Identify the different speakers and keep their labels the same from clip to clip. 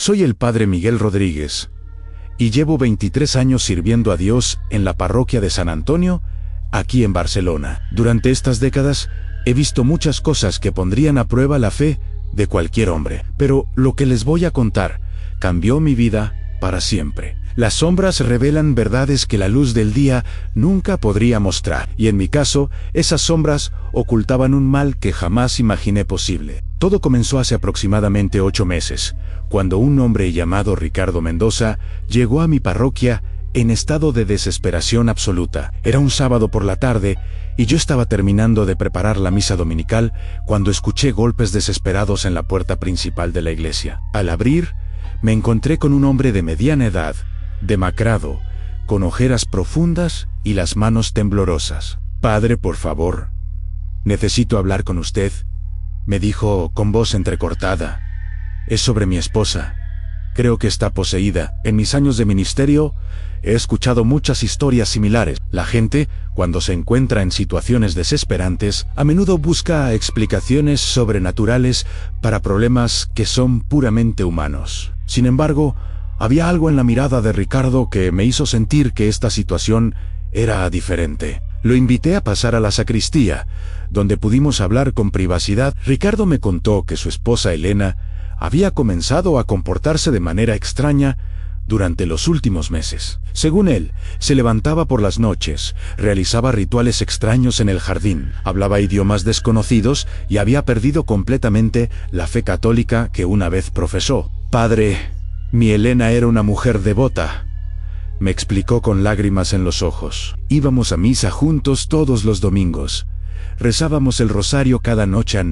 Speaker 1: Soy el padre Miguel Rodríguez y llevo 23 años sirviendo a Dios en la parroquia de San Antonio, aquí en Barcelona. Durante estas décadas he visto muchas cosas que pondrían a prueba la fe de cualquier hombre, pero lo que les voy a contar cambió mi vida para siempre. Las sombras revelan verdades que la luz del día nunca podría mostrar, y en mi caso, esas sombras ocultaban un mal que jamás imaginé posible. Todo comenzó hace aproximadamente 8 meses, cuando un hombre llamado Ricardo Mendoza llegó a mi parroquia en estado de desesperación absoluta. Era un sábado por la tarde, y yo estaba terminando de preparar la misa dominical cuando escuché golpes desesperados en la puerta principal de la iglesia. Al abrir, me encontré con un hombre de mediana edad, demacrado, con ojeras profundas y las manos temblorosas. «Padre, por favor, necesito hablar con usted», me dijo con voz entrecortada. «Es sobre mi esposa. Creo que está poseída. En mis años de ministerio he escuchado muchas historias similares. La gente, cuando se encuentra en situaciones desesperantes, a menudo busca explicaciones sobrenaturales para problemas que son puramente humanos. Sin embargo, había algo en la mirada de Ricardo que me hizo sentir que esta situación era diferente. Lo invité a pasar a la sacristía, donde pudimos hablar con privacidad. Ricardo me contó que su esposa Elena había comenzado a comportarse de manera extraña durante los últimos meses. Según él, se levantaba por las noches, realizaba rituales extraños en el jardín, hablaba idiomas desconocidos y había perdido completamente la fe católica que una vez profesó. «Padre, mi Elena era una mujer devota», me explicó con lágrimas en los ojos. «Íbamos a misa juntos todos los domingos. Rezábamos el rosario cada noche,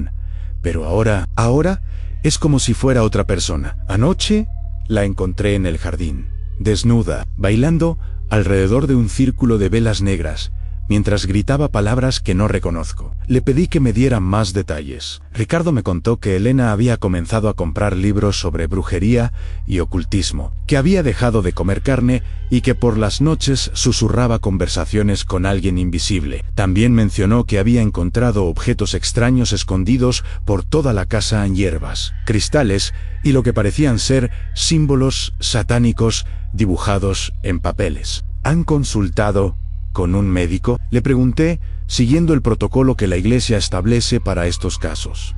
Speaker 1: pero ahora es como si fuera otra persona. Anoche la encontré en el jardín, desnuda, bailando alrededor de un círculo de velas negras, mientras gritaba palabras que no reconozco. Le pedí que me diera más detalles. Ricardo me contó que Elena había comenzado a comprar libros sobre brujería y ocultismo, que había dejado de comer carne y que por las noches susurraba conversaciones con alguien invisible. También mencionó que había encontrado objetos extraños escondidos por toda la casa en hierbas, cristales y lo que parecían ser símbolos satánicos dibujados en papeles. ¿Han consultado con un médico?, le pregunté, siguiendo el protocolo que la iglesia establece para estos casos.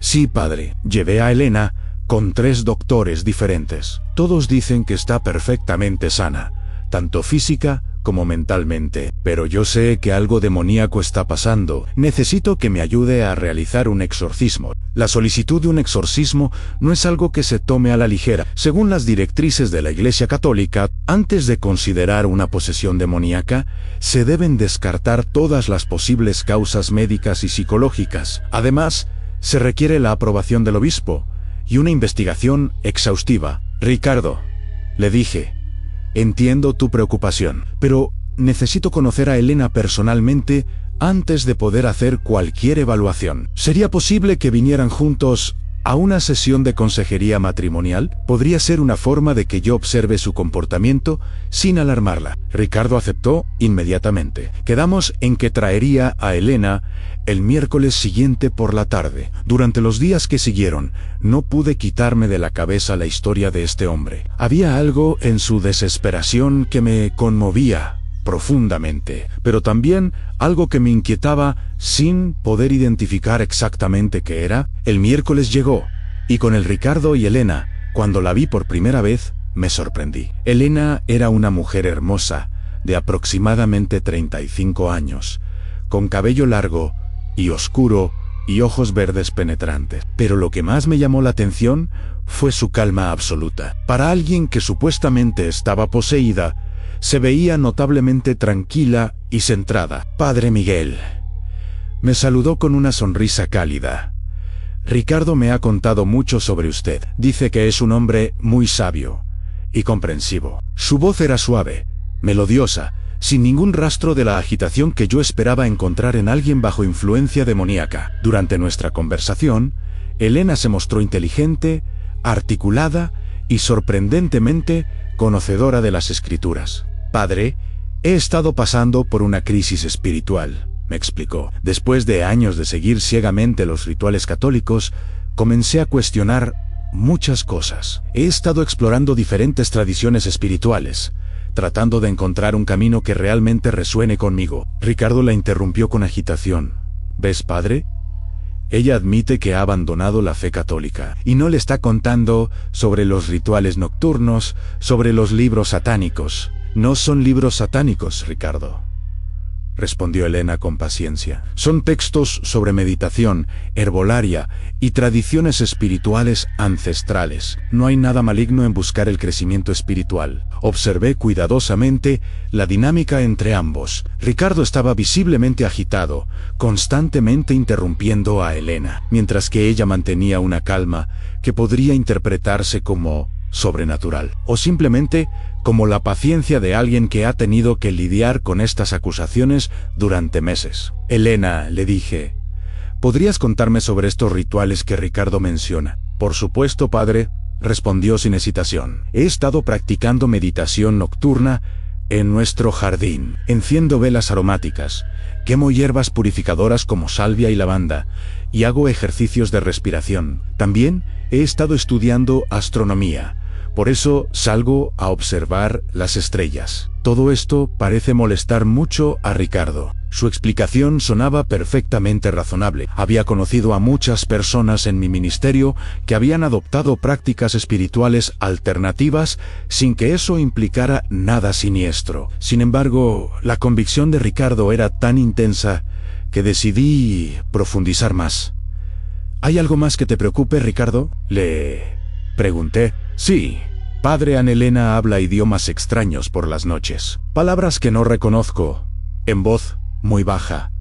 Speaker 1: «Sí, padre, llevé a Elena con 3 doctores diferentes. Todos dicen que está perfectamente sana, tanto física como mentalmente, pero yo sé que algo demoníaco está pasando. Necesito que me ayude a realizar un exorcismo». La solicitud de un exorcismo no es algo que se tome a la ligera. Según las directrices de la Iglesia Católica, antes de considerar una posesión demoníaca, se deben descartar todas las posibles causas médicas y psicológicas. Además, se requiere la aprobación del obispo y una investigación exhaustiva. «Ricardo», le dije, «entiendo tu preocupación, pero necesito conocer a Elena personalmente antes de poder hacer cualquier evaluación. ¿Sería posible que vinieran juntos a una sesión de consejería matrimonial? Podría ser una forma de que yo observe su comportamiento sin alarmarla». Ricardo aceptó inmediatamente. Quedamos en que traería a Elena el miércoles siguiente por la tarde. Durante los días que siguieron, no pude quitarme de la cabeza la historia de este hombre. Había algo en su desesperación que me conmovía profundamente, pero también algo que me inquietaba sin poder identificar exactamente qué era. El miércoles llegó, y con el Ricardo y Elena, cuando la vi por primera vez, me sorprendí. Elena era una mujer hermosa, de aproximadamente 35 años, con cabello largo y oscuro y ojos verdes penetrantes. Pero lo que más me llamó la atención fue su calma absoluta. Para alguien que supuestamente estaba poseída, se veía notablemente tranquila y centrada. «Padre Miguel», me saludó con una sonrisa cálida. «Ricardo me ha contado mucho sobre usted. Dice que es un hombre muy sabio y comprensivo». Su voz era suave, melodiosa, sin ningún rastro de la agitación que yo esperaba encontrar en alguien bajo influencia demoníaca. Durante nuestra conversación, Elena se mostró inteligente, articulada y sorprendentemente conocedora de las escrituras. «Padre, he estado pasando por una crisis espiritual», me explicó. «Después de años de seguir ciegamente los rituales católicos, comencé a cuestionar muchas cosas. He estado explorando diferentes tradiciones espirituales, tratando de encontrar un camino que realmente resuene conmigo. Ricardo la interrumpió con agitación. ¿Ves, padre? Ella admite que ha abandonado la fe católica y no le está contando sobre los rituales nocturnos, sobre los libros satánicos. No son libros satánicos, Ricardo, respondió Elena con paciencia. Son textos sobre meditación, herbolaria y tradiciones espirituales ancestrales. No hay nada maligno en buscar el crecimiento espiritual. Observé cuidadosamente la dinámica entre ambos. Ricardo estaba visiblemente agitado, constantemente interrumpiendo a Elena, mientras que ella mantenía una calma que podría interpretarse como sobrenatural, o simplemente como la paciencia de alguien que ha tenido que lidiar con estas acusaciones durante meses. Elena, le dije, ¿podrías contarme sobre estos rituales que Ricardo menciona? Por supuesto, padre, respondió sin hesitación. He estado practicando meditación nocturna en nuestro jardín. Enciendo velas aromáticas, quemo hierbas purificadoras como salvia y lavanda, y hago ejercicios de respiración. También he estado estudiando astronomía. Por eso salgo a observar las estrellas. Todo esto parece molestar mucho a Ricardo. Su explicación sonaba perfectamente razonable. Había conocido a muchas personas en mi ministerio que habían adoptado prácticas espirituales alternativas sin que eso implicara nada siniestro. Sin embargo, la convicción de Ricardo era tan intensa que decidí profundizar más. ¿Hay algo más que te preocupe, Ricardo?, le pregunté. Sí, padre. Elena habla idiomas extraños por las noches. Palabras que no reconozco, en voz muy baja,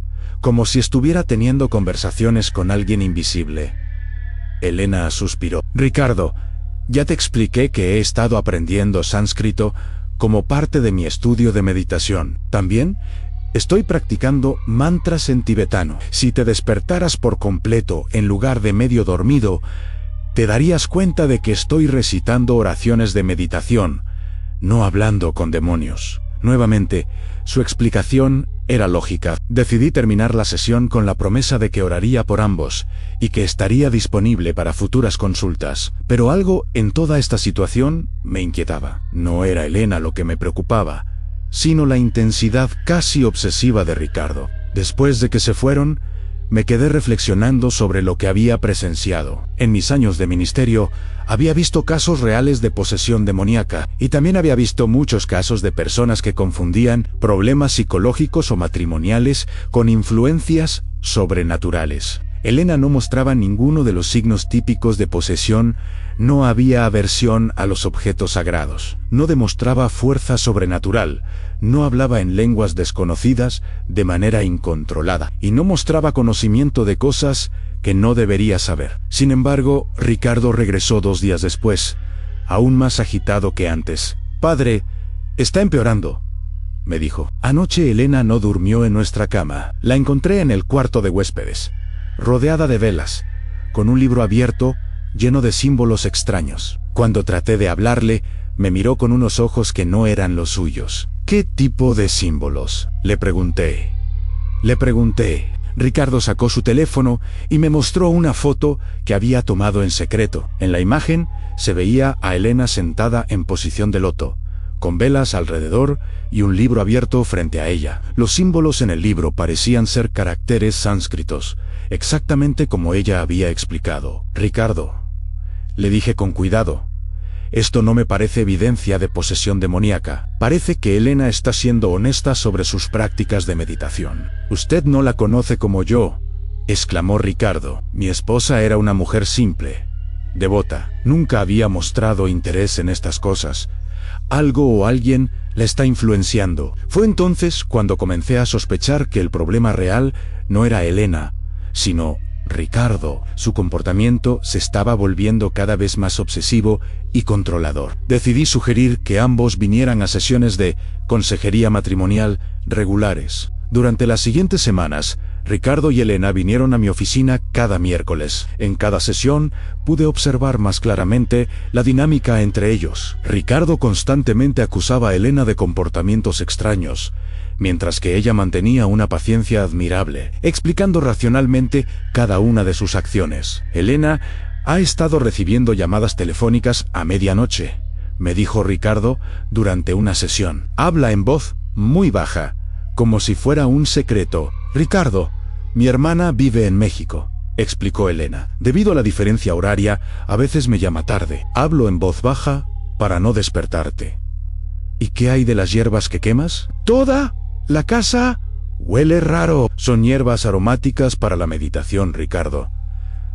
Speaker 1: como si estuviera teniendo conversaciones con alguien invisible. Elena suspiró. Ricardo, ya te expliqué que he estado aprendiendo sánscrito como parte de mi estudio de meditación. También estoy practicando mantras en tibetano. Si te despertaras por completo en lugar de medio dormido, te darías cuenta de que estoy recitando oraciones de meditación, no hablando con demonios. Nuevamente, su explicación era lógica. Decidí terminar la sesión con la promesa de que oraría por ambos y que estaría disponible para futuras consultas. Pero algo en toda esta situación me inquietaba. No era Elena lo que me preocupaba, sino la intensidad casi obsesiva de Ricardo. Después de que se fueron, me quedé reflexionando sobre lo que había presenciado. En mis años de ministerio, había visto casos reales de posesión demoníaca, y también había visto muchos casos de personas que confundían problemas psicológicos o matrimoniales con influencias sobrenaturales. Elena no mostraba ninguno de los signos típicos de posesión, no había aversión a los objetos sagrados, no demostraba fuerza sobrenatural, no hablaba en lenguas desconocidas de manera incontrolada, y no mostraba conocimiento de cosas que no debería saber. Sin embargo, Ricardo regresó 2 días después, aún más agitado que antes. Padre, está empeorando, me dijo. Anoche Elena no durmió en nuestra cama. La encontré en el cuarto de huéspedes, rodeada de velas, con un libro abierto, lleno de símbolos extraños. Cuando traté de hablarle, me miró con unos ojos que no eran los suyos. ¿Qué tipo de símbolos?, le pregunté. Ricardo sacó su teléfono y me mostró una foto que había tomado en secreto. En la imagen se veía a Elena sentada en posición de loto, con velas alrededor y un libro abierto frente a ella. Los símbolos en el libro parecían ser caracteres sánscritos, exactamente como ella había explicado. Ricardo, le dije con cuidado, esto no me parece evidencia de posesión demoníaca. Parece que Elena está siendo honesta sobre sus prácticas de meditación. Usted no la conoce como yo, exclamó Ricardo. Mi esposa era una mujer simple, devota. Nunca había mostrado interés en estas cosas. Algo o alguien la está influenciando. Fue entonces cuando comencé a sospechar que el problema real no era Elena, sino Ricardo. Su comportamiento se estaba volviendo cada vez más obsesivo y controlador. Decidí sugerir que ambos vinieran a sesiones de consejería matrimonial regulares. Durante las siguientes semanas, Ricardo y Elena vinieron a mi oficina cada miércoles. En cada sesión pude observar más claramente la dinámica entre ellos. Ricardo constantemente acusaba a Elena de comportamientos extraños, mientras que ella mantenía una paciencia admirable, explicando racionalmente cada una de sus acciones. Elena Ha estado recibiendo llamadas telefónicas a medianoche, me dijo Ricardo durante una sesión. Habla en voz muy baja, como si fuera un secreto. Ricardo, mi hermana vive en México, explicó Elena. Debido a la diferencia horaria, a veces me llama tarde. Hablo en voz baja para no despertarte. ¿Y qué hay de las hierbas que quemas? Toda la casa huele raro. Son hierbas aromáticas para la meditación, Ricardo.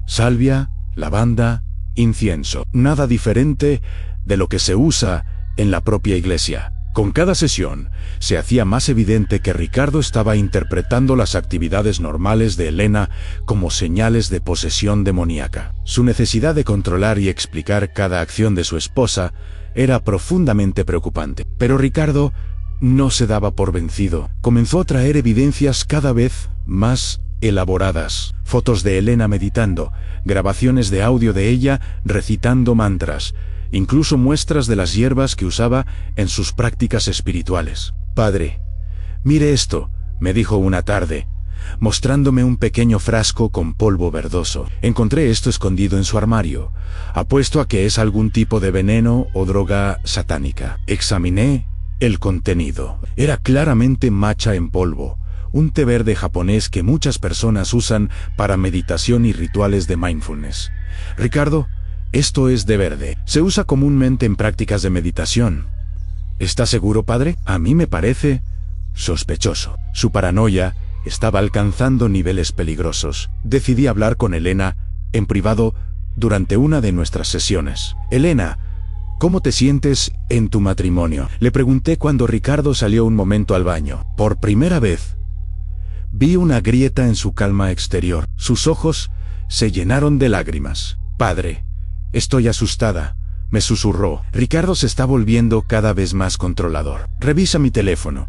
Speaker 1: Salvia, lavanda, incienso. Nada diferente de lo que se usa en la propia iglesia. Con cada sesión, se hacía más evidente que Ricardo estaba interpretando las actividades normales de Elena como señales de posesión demoníaca. Su necesidad de controlar y explicar cada acción de su esposa era profundamente preocupante. Pero Ricardo no se daba por vencido. Comenzó a traer evidencias cada vez más elaboradas. Fotos de Elena meditando, grabaciones de audio de ella recitando mantras, incluso muestras de las hierbas que usaba en sus prácticas espirituales. Padre, mire esto, me dijo una tarde, mostrándome un pequeño frasco con polvo verdoso. Encontré esto escondido en su armario. Apuesto a que es algún tipo de veneno o droga satánica. Examiné el contenido. Era claramente matcha en polvo, un té verde japonés que muchas personas usan para meditación y rituales de mindfulness. Ricardo, esto es té verde. Se usa comúnmente en prácticas de meditación. ¿Está seguro, padre? A mí me parece sospechoso. Su paranoia estaba alcanzando niveles peligrosos. Decidí hablar con Elena en privado durante una de nuestras sesiones. Elena, ¿cómo te sientes en tu matrimonio? Le pregunté cuando Ricardo salió un momento al baño. Por primera vez, vi una grieta en su calma exterior. Sus ojos se llenaron de lágrimas. Padre, estoy asustada, me susurró. Ricardo se está volviendo cada vez más controlador. Revisa mi teléfono.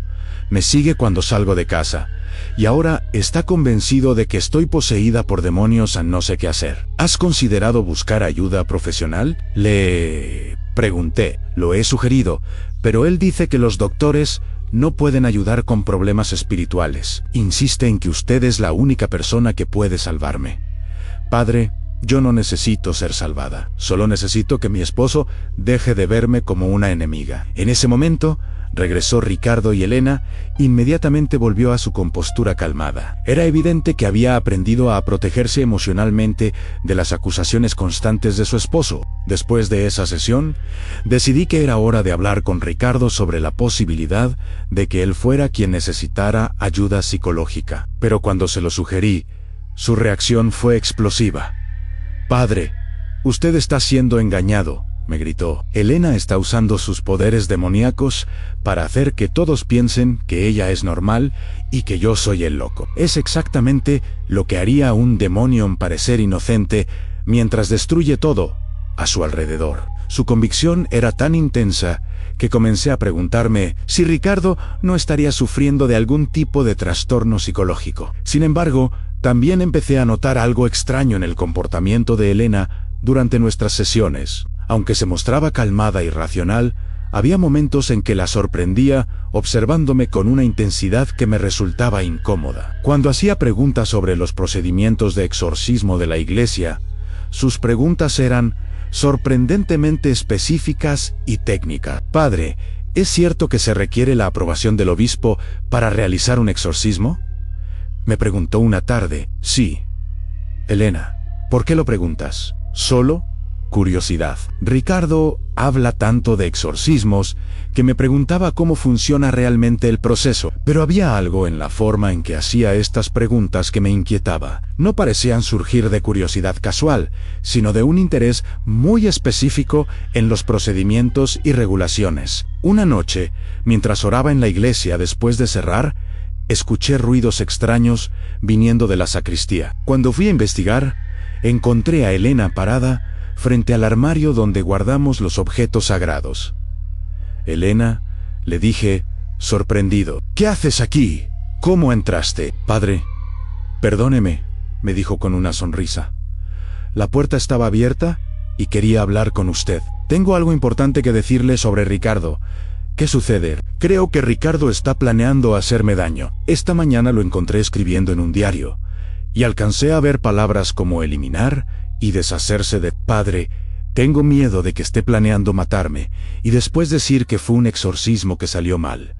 Speaker 1: Me sigue cuando salgo de casa. Y ahora está convencido de que estoy poseída por demonios a no sé qué hacer. ¿Has considerado buscar ayuda profesional? Le pregunté. Lo he sugerido, pero él dice que los doctores no pueden ayudar con problemas espirituales. Insiste en que usted es la única persona que puede salvarme. Padre, yo no necesito ser salvada. Solo necesito que mi esposo deje de verme como una enemiga. En ese momento, regresó Ricardo y Elena inmediatamente volvió a su compostura calmada. Era evidente que había aprendido a protegerse emocionalmente de las acusaciones constantes de su esposo. Después de esa sesión, decidí que era hora de hablar con Ricardo sobre la posibilidad de que él fuera quien necesitara ayuda psicológica. Pero cuando se lo sugerí, su reacción fue explosiva. Padre, usted está siendo engañado, me gritó. Elena está usando sus poderes demoníacos para hacer que todos piensen que ella es normal y que yo soy el loco. Es exactamente lo que haría un demonio en parecer inocente mientras destruye todo a su alrededor. Su convicción era tan intensa que comencé a preguntarme si Ricardo no estaría sufriendo de algún tipo de trastorno psicológico. Sin embargo, también empecé a notar algo extraño en el comportamiento de Elena durante nuestras sesiones. Aunque se mostraba calmada y racional, había momentos en que la sorprendía observándome con una intensidad que me resultaba incómoda. Cuando hacía preguntas sobre los procedimientos de exorcismo de la iglesia, sus preguntas eran sorprendentemente específicas y técnicas. Padre, ¿es cierto que se requiere la aprobación del obispo para realizar un exorcismo? Me preguntó una tarde. Sí. Elena, ¿por qué lo preguntas? Solo curiosidad. Ricardo habla tanto de exorcismos que me preguntaba cómo funciona realmente el proceso, pero había algo en la forma en que hacía estas preguntas que me inquietaba. No parecían surgir de curiosidad casual, sino de un interés muy específico en los procedimientos y regulaciones. Una noche, mientras oraba en la iglesia después de cerrar, escuché ruidos extraños viniendo de la sacristía. Cuando fui a investigar, encontré a Elena parada frente al armario donde guardamos los objetos sagrados. Elena, le dije, sorprendido. ¿Qué haces aquí? ¿Cómo entraste? Padre, perdóneme, me dijo con una sonrisa. La puerta estaba abierta y quería hablar con usted. Tengo algo importante que decirle sobre Ricardo. ¿Qué sucede? Creo que Ricardo está planeando hacerme daño. Esta mañana lo encontré escribiendo en un diario, y alcancé a ver palabras como eliminar y deshacerse de... Padre, tengo miedo de que esté planeando matarme, y después decir que fue un exorcismo que salió mal.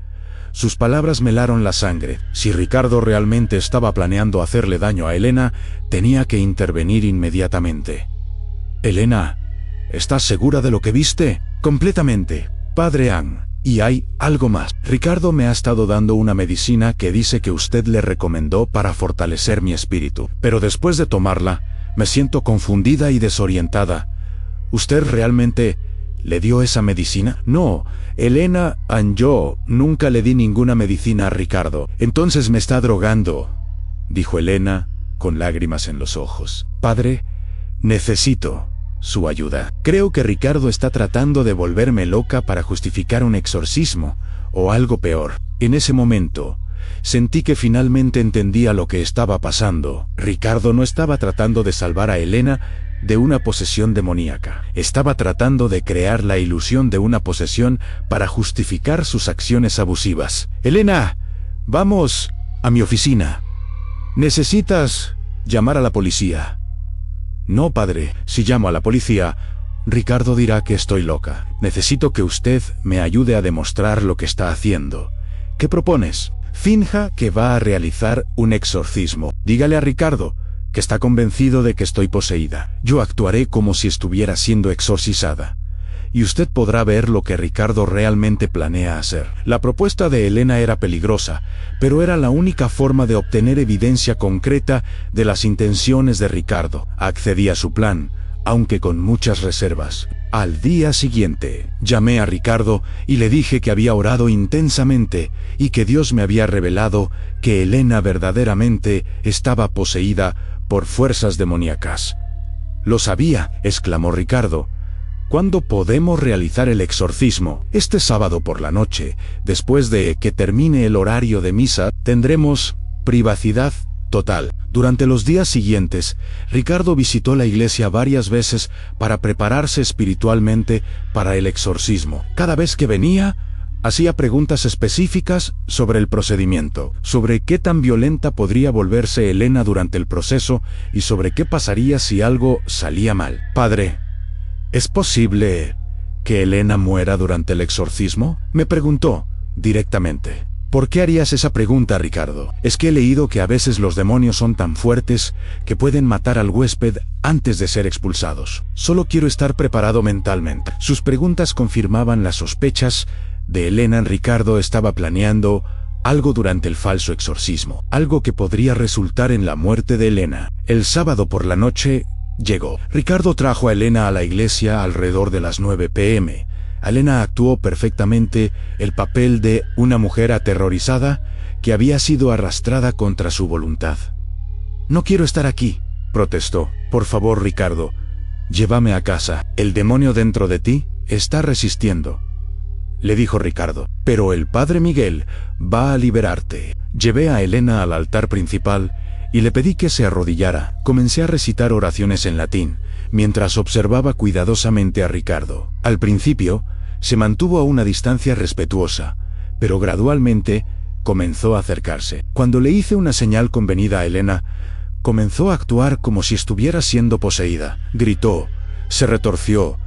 Speaker 1: Sus palabras me helaron la sangre. Si Ricardo realmente estaba planeando hacerle daño a Elena, tenía que intervenir inmediatamente. Elena, ¿estás segura de lo que viste? Completamente, Padre Ang. Y hay algo más. Ricardo me ha estado dando una medicina que dice que usted le recomendó para fortalecer mi espíritu. Pero después de tomarla, me siento confundida y desorientada. ¿Usted realmente le dio esa medicina? No, Elena y yo nunca le di ninguna medicina a Ricardo. Entonces me está drogando, dijo Elena, con lágrimas en los ojos. Padre, necesito su ayuda. Creo que Ricardo está tratando de volverme loca para justificar un exorcismo, o algo peor. En ese momento, sentí que finalmente entendía lo que estaba pasando. Ricardo no estaba tratando de salvar a Elena de una posesión demoníaca. Estaba tratando de crear la ilusión de una posesión para justificar sus acciones abusivas. Elena, vamos a mi oficina. ¿Necesitas llamar a la policía? No, padre, si llamo a la policía, Ricardo dirá que estoy loca. Necesito que usted me ayude a demostrar lo que está haciendo. ¿Qué propones? Finja que va a realizar un exorcismo. Dígale a Ricardo que está convencido de que estoy poseída. Yo actuaré como si estuviera siendo exorcizada. Y usted podrá ver lo que Ricardo realmente planea hacer. La propuesta de Elena era peligrosa, pero era la única forma de obtener evidencia concreta de las intenciones de Ricardo. Accedí a su plan, aunque con muchas reservas. Al día siguiente, llamé a Ricardo y le dije que había orado intensamente y que Dios me había revelado que Elena verdaderamente estaba poseída por fuerzas demoníacas. «Lo sabía», exclamó Ricardo. «¿Cuándo podemos realizar el exorcismo?» «Este sábado por la noche, después de que termine el horario de misa, tendremos privacidad total». Durante los días siguientes, Ricardo visitó la iglesia varias veces para prepararse espiritualmente para el exorcismo. Cada vez que venía, hacía preguntas específicas sobre el procedimiento, sobre qué tan violenta podría volverse Elena durante el proceso y sobre qué pasaría si algo salía mal. «Padre, ¿es posible que Elena muera durante el exorcismo?», me preguntó directamente. «¿Por qué harías esa pregunta, Ricardo? Es que he leído que a veces los demonios son tan fuertes que pueden matar al huésped antes de ser expulsados. Solo quiero estar preparado mentalmente». Sus preguntas confirmaban las sospechas de Elena. Ricardo estaba planeando algo durante el falso exorcismo, algo que podría resultar en la muerte de Elena. El sábado por la noche llegó. Ricardo trajo a Elena a la iglesia alrededor de las 9 p.m. Elena actuó perfectamente el papel de una mujer aterrorizada que había sido arrastrada contra su voluntad. «No quiero estar aquí», protestó. «Por favor, Ricardo, llévame a casa. El demonio dentro de ti está resistiendo», le dijo Ricardo. «Pero el Padre Miguel va a liberarte». Llevé a Elena al altar principal y le pedí que se arrodillara. Comencé a recitar oraciones en latín, mientras observaba cuidadosamente a Ricardo. Al principio, se mantuvo a una distancia respetuosa, pero gradualmente comenzó a acercarse. Cuando le hice una señal convenida a Elena, comenzó a actuar como si estuviera siendo poseída. Gritó, se retorció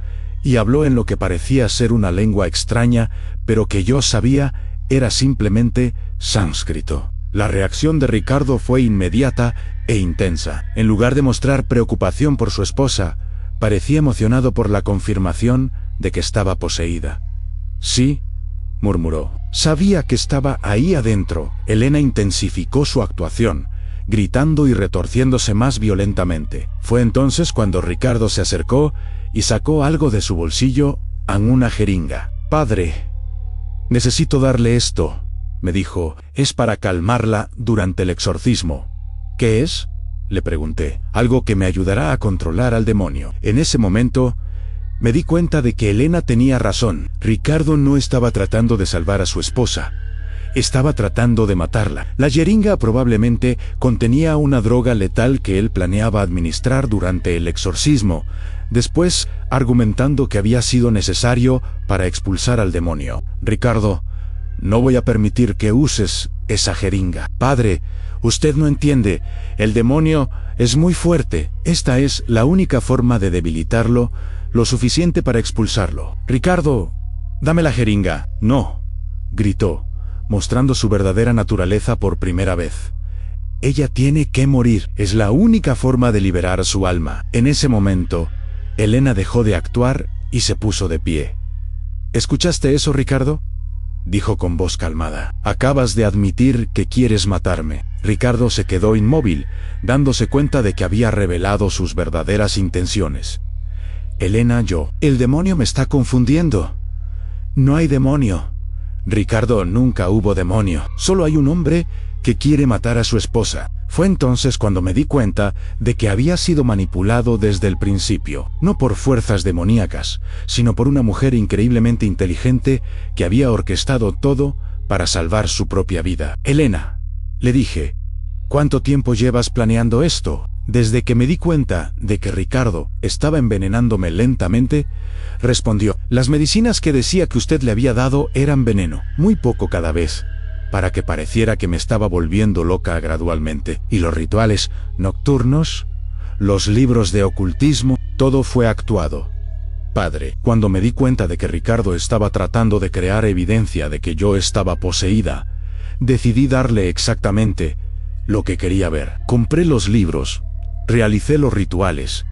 Speaker 1: y habló en lo que parecía ser una lengua extraña, pero que yo sabía era simplemente sánscrito. La reacción de Ricardo fue inmediata e intensa. En lugar de mostrar preocupación por su esposa, parecía emocionado por la confirmación de que estaba poseída. «Sí», murmuró. «Sabía que estaba ahí adentro». Elena intensificó su actuación, gritando y retorciéndose más violentamente. Fue entonces cuando Ricardo se acercó y sacó algo de su bolsillo en una jeringa. «Padre, necesito darle esto», me dijo. «Es para calmarla durante el exorcismo». «¿Qué es?», le pregunté. «Algo que me ayudará a controlar al demonio». En ese momento, me di cuenta de que Elena tenía razón. Ricardo no estaba tratando de salvar a su esposa. Estaba tratando de matarla. La jeringa probablemente contenía una droga letal que él planeaba administrar durante el exorcismo, después argumentando que había sido necesario para expulsar al demonio. «Ricardo, No voy a permitir que uses esa jeringa. Padre, usted no entiende. El demonio es muy fuerte. Esta es la única forma de debilitarlo, lo suficiente para expulsarlo. Ricardo, dame la jeringa. No, gritó, mostrando su verdadera naturaleza por primera vez. Ella tiene que morir. Es la única forma de liberar su alma. En ese momento, Elena dejó de actuar y se puso de pie. ¿Escuchaste eso, Ricardo?, dijo con voz calmada. Acabas de admitir que quieres matarme. Ricardo se quedó inmóvil, dándose cuenta de que había revelado sus verdaderas intenciones. Elena, el demonio me está confundiendo. No hay demonio. Ricardo, nunca hubo demonio. Solo hay un hombre que quiere matar a su esposa. Fue entonces cuando me di cuenta de que había sido manipulado desde el principio, no por fuerzas demoníacas, sino por una mujer increíblemente inteligente que había orquestado todo para salvar su propia vida. Elena, le dije, ¿cuánto tiempo llevas planeando esto? Desde que me di cuenta de que Ricardo estaba envenenándome lentamente, respondió, las medicinas que decía que usted le había dado eran veneno, muy poco cada vez, para que pareciera que me estaba volviendo loca gradualmente. Y los rituales nocturnos, los libros de ocultismo, todo fue actuado. Padre, cuando me di cuenta de que Ricardo estaba tratando de crear evidencia de que yo estaba poseída, decidí darle exactamente lo que quería ver. Compré los libros, realicé los rituales,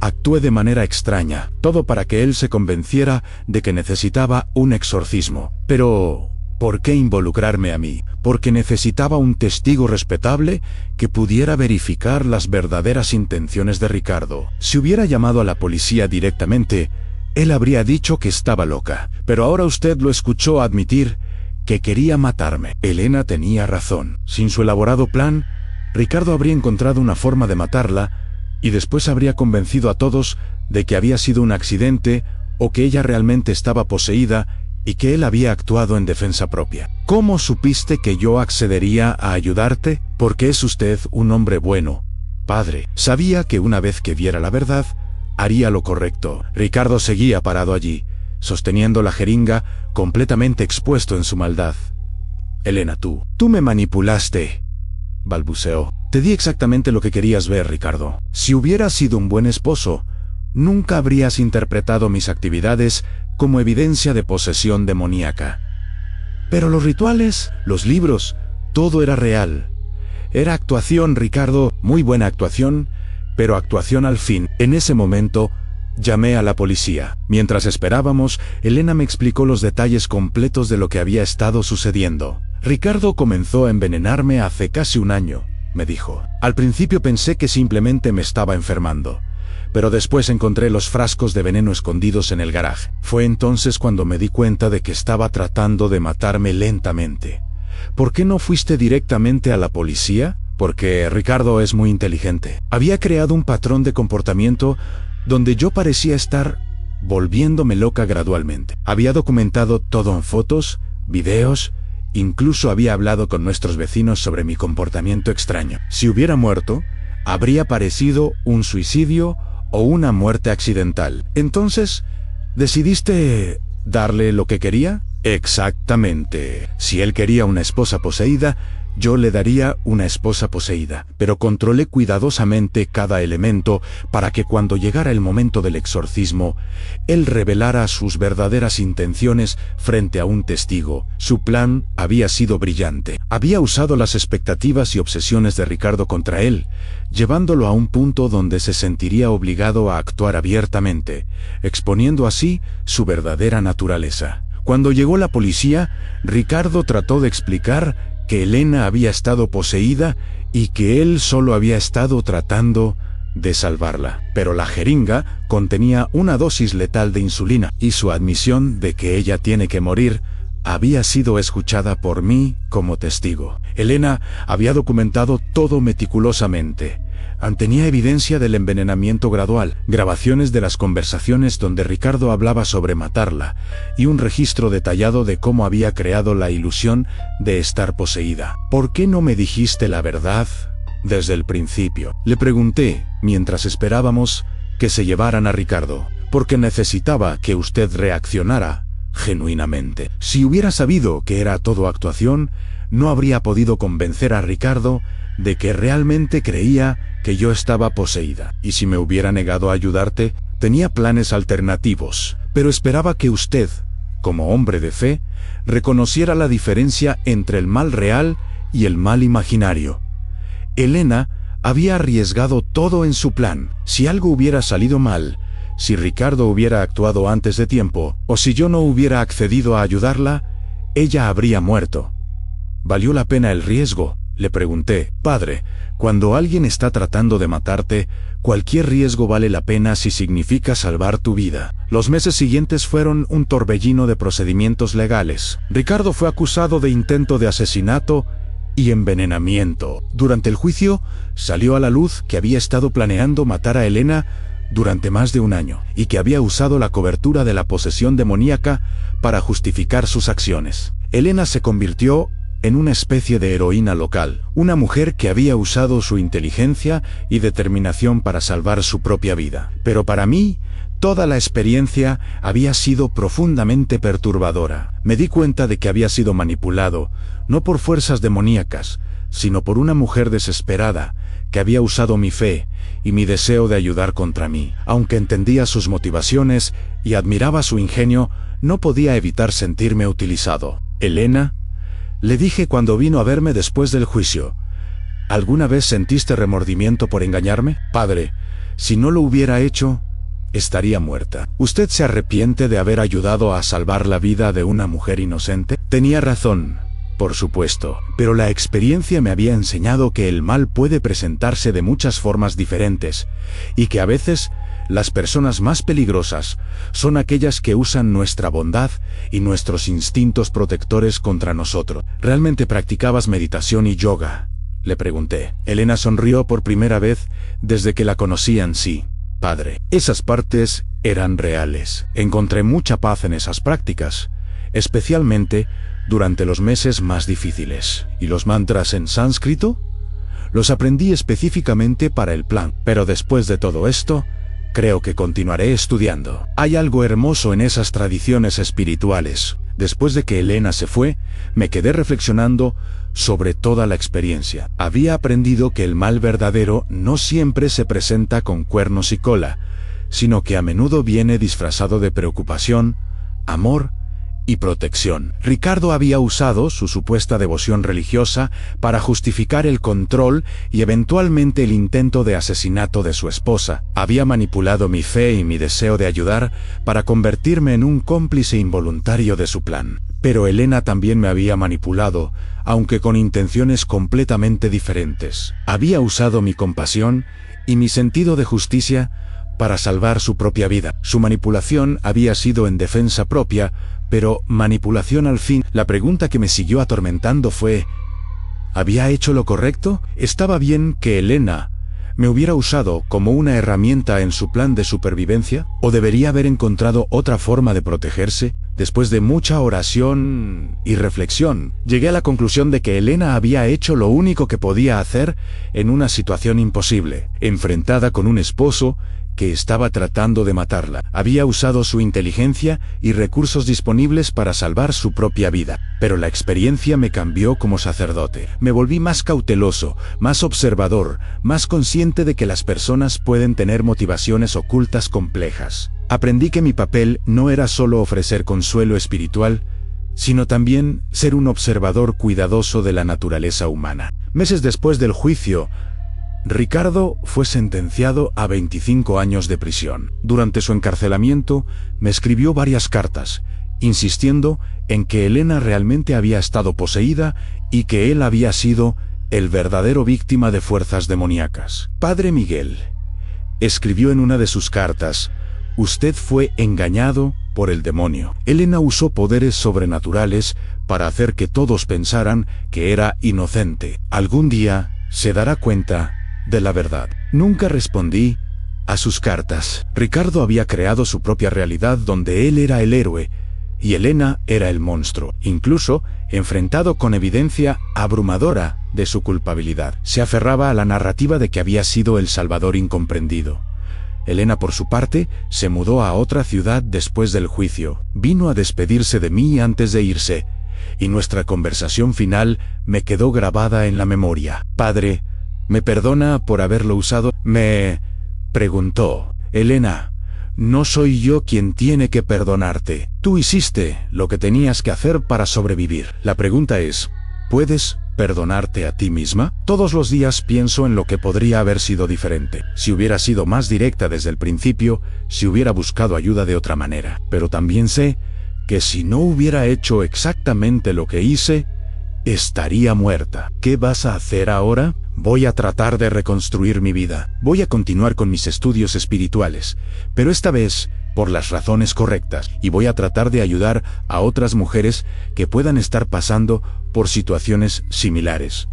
Speaker 1: actué de manera extraña, todo para que él se convenciera de que necesitaba un exorcismo. Pero ¿por qué involucrarme a mí? Porque necesitaba un testigo respetable que pudiera verificar las verdaderas intenciones de Ricardo. Si hubiera llamado a la policía directamente, él habría dicho que estaba loca. Pero ahora usted lo escuchó admitir que quería matarme. Elena tenía razón. Sin su elaborado plan, Ricardo habría encontrado una forma de matarla y después habría convencido a todos de que había sido un accidente o que ella realmente estaba poseída y que él había actuado en defensa propia. ¿Cómo supiste que yo accedería a ayudarte? Porque es usted un hombre bueno, padre. Sabía que una vez que viera la verdad, haría lo correcto. Ricardo seguía parado allí, sosteniendo la jeringa, completamente expuesto en su maldad. Elena, tú me manipulaste, balbuceó. Te di exactamente lo que querías ver, Ricardo. Si hubieras sido un buen esposo, nunca habrías interpretado mis actividades como evidencia de posesión demoníaca. Pero los rituales, los libros, todo era real. Era actuación, Ricardo, muy buena actuación, pero actuación al fin. En ese momento, llamé a la policía. Mientras esperábamos, Elena me explicó los detalles completos de lo que había estado sucediendo. Ricardo comenzó a envenenarme hace casi un año, me dijo. Al principio pensé que simplemente me estaba enfermando, pero después encontré los frascos de veneno escondidos en el garaje. Fue entonces cuando me di cuenta de que estaba tratando de matarme lentamente. ¿Por qué no fuiste directamente a la policía? Porque Ricardo es muy inteligente. Había creado un patrón de comportamiento donde yo parecía estar volviéndome loca gradualmente. Había documentado todo en fotos, videos, incluso había hablado con nuestros vecinos sobre mi comportamiento extraño. Si hubiera muerto, habría parecido un suicidio o una muerte accidental. Entonces, ¿decidiste darle lo que quería? Exactamente. Si él quería una esposa poseída, yo le daría una esposa poseída. Pero controlé cuidadosamente cada elemento para que cuando llegara el momento del exorcismo, él revelara sus verdaderas intenciones frente a un testigo. Su plan había sido brillante. Había usado las expectativas y obsesiones de Ricardo contra él, llevándolo a un punto donde se sentiría obligado a actuar abiertamente, exponiendo así su verdadera naturaleza. Cuando llegó la policía, Ricardo trató de explicar que Elena había estado poseída y que él solo había estado tratando de salvarla. Pero la jeringa contenía una dosis letal de insulina y su admisión de que ella tiene que morir había sido escuchada por mí como testigo. Elena había documentado todo meticulosamente. Tenía evidencia del envenenamiento gradual, grabaciones de las conversaciones donde Ricardo hablaba sobre matarla, y un registro detallado de cómo había creado la ilusión de estar poseída. ¿Por qué no me dijiste la verdad desde el principio?, le pregunté, mientras esperábamos que se llevaran a Ricardo. Porque necesitaba que usted reaccionara genuinamente. Si hubiera sabido que era todo actuación, no habría podido convencer a Ricardo de que realmente creía que yo estaba poseída. Y si me hubiera negado a ayudarte, tenía planes alternativos, pero esperaba que usted, como hombre de fe, reconociera la diferencia entre el mal real y el mal imaginario. Elena había arriesgado todo en su plan. Si algo hubiera salido mal, si Ricardo hubiera actuado antes de tiempo, o si yo no hubiera accedido a ayudarla, ella habría muerto. ¿Valió la pena el riesgo?, le pregunté. Padre, cuando alguien está tratando de matarte, cualquier riesgo vale la pena si significa salvar tu vida. Los meses siguientes fueron un torbellino de procedimientos legales. Ricardo fue acusado de intento de asesinato y envenenamiento. Durante el juicio, salió a la luz que había estado planeando matar a Elena durante más de un año, y que había usado la cobertura de la posesión demoníaca para justificar sus acciones. Elena se convirtió en una especie de heroína local, una mujer que había usado su inteligencia y determinación para salvar su propia vida. Pero para mí, toda la experiencia había sido profundamente perturbadora. Me di cuenta de que había sido manipulado, no por fuerzas demoníacas, sino por una mujer desesperada, que había usado mi fe y mi deseo de ayudar contra mí. Aunque entendía sus motivaciones y admiraba su ingenio, no podía evitar sentirme utilizado. Elena, le dije cuando vino a verme después del juicio, ¿alguna vez sentiste remordimiento por engañarme? Padre, si no lo hubiera hecho, estaría muerta. ¿Usted se arrepiente de haber ayudado a salvar la vida de una mujer inocente? Tenía razón, por supuesto, pero la experiencia me había enseñado que el mal puede presentarse de muchas formas diferentes, y que a veces las personas más peligrosas son aquellas que usan nuestra bondad y nuestros instintos protectores contra nosotros. ¿Realmente practicabas meditación y yoga?, le pregunté. Elena sonrió por primera vez desde que la conocían. Sí, padre. Esas partes eran reales. Encontré mucha paz en esas prácticas, especialmente durante los meses más difíciles. ¿Y los mantras en sánscrito? Los aprendí específicamente para el plan. Pero después de todo esto, creo que continuaré estudiando. Hay algo hermoso en esas tradiciones espirituales. Después de que Elena se fue, me quedé reflexionando sobre toda la experiencia. Había aprendido que el mal verdadero no siempre se presenta con cuernos y cola, sino que a menudo viene disfrazado de preocupación, amor y protección. Ricardo había usado su supuesta devoción religiosa para justificar el control y eventualmente el intento de asesinato de su esposa. Había manipulado mi fe y mi deseo de ayudar para convertirme en un cómplice involuntario de su plan. Pero Elena también me había manipulado, aunque con intenciones completamente diferentes. Había usado mi compasión y mi sentido de justicia para salvar su propia vida. Su manipulación había sido en defensa propia, pero manipulación al fin. La pregunta que me siguió atormentando fue, ¿había hecho lo correcto? ¿Estaba bien que Elena me hubiera usado como una herramienta en su plan de supervivencia? ¿O debería haber encontrado otra forma de protegerse? Después de mucha oración y reflexión, llegué a la conclusión de que Elena había hecho lo único que podía hacer en una situación imposible, enfrentada con un esposo que estaba tratando de matarla. Había usado su inteligencia y recursos disponibles para salvar su propia vida. Pero la experiencia me cambió como sacerdote. Me volví más cauteloso, más observador, más consciente de que las personas pueden tener motivaciones ocultas complejas. Aprendí que mi papel no era solo ofrecer consuelo espiritual, sino también ser un observador cuidadoso de la naturaleza humana. Meses después del juicio, Ricardo fue sentenciado a 25 años de prisión. Durante su encarcelamiento, me escribió varias cartas, insistiendo en que Elena realmente había estado poseída y que él había sido el verdadero víctima de fuerzas demoníacas. Padre Miguel, escribió en una de sus cartas, usted fue engañado por el demonio. Elena usó poderes sobrenaturales para hacer que todos pensaran que era inocente. Algún día se dará cuenta de la verdad. Nunca respondí a sus cartas. Ricardo había creado su propia realidad donde él era el héroe y Elena era el monstruo, incluso enfrentado con evidencia abrumadora de su culpabilidad. Se aferraba a la narrativa de que había sido el salvador incomprendido. Elena, por su parte, se mudó a otra ciudad después del juicio. Vino a despedirse de mí antes de irse, y nuestra conversación final me quedó grabada en la memoria. «Padre, ¿me perdona por haberlo usado?», me preguntó. «Elena, no soy yo quien tiene que perdonarte. Tú hiciste lo que tenías que hacer para sobrevivir». La pregunta es, ¿puedes perdonarte a ti misma? Todos los días pienso en lo que podría haber sido diferente, si hubiera sido más directa desde el principio, si hubiera buscado ayuda de otra manera. Pero también sé que si no hubiera hecho exactamente lo que hice, estaría muerta. ¿Qué vas a hacer ahora? Voy a tratar de reconstruir mi vida. Voy a continuar con mis estudios espirituales, pero esta vez por las razones correctas, y voy a tratar de ayudar a otras mujeres que puedan estar pasando por situaciones similares.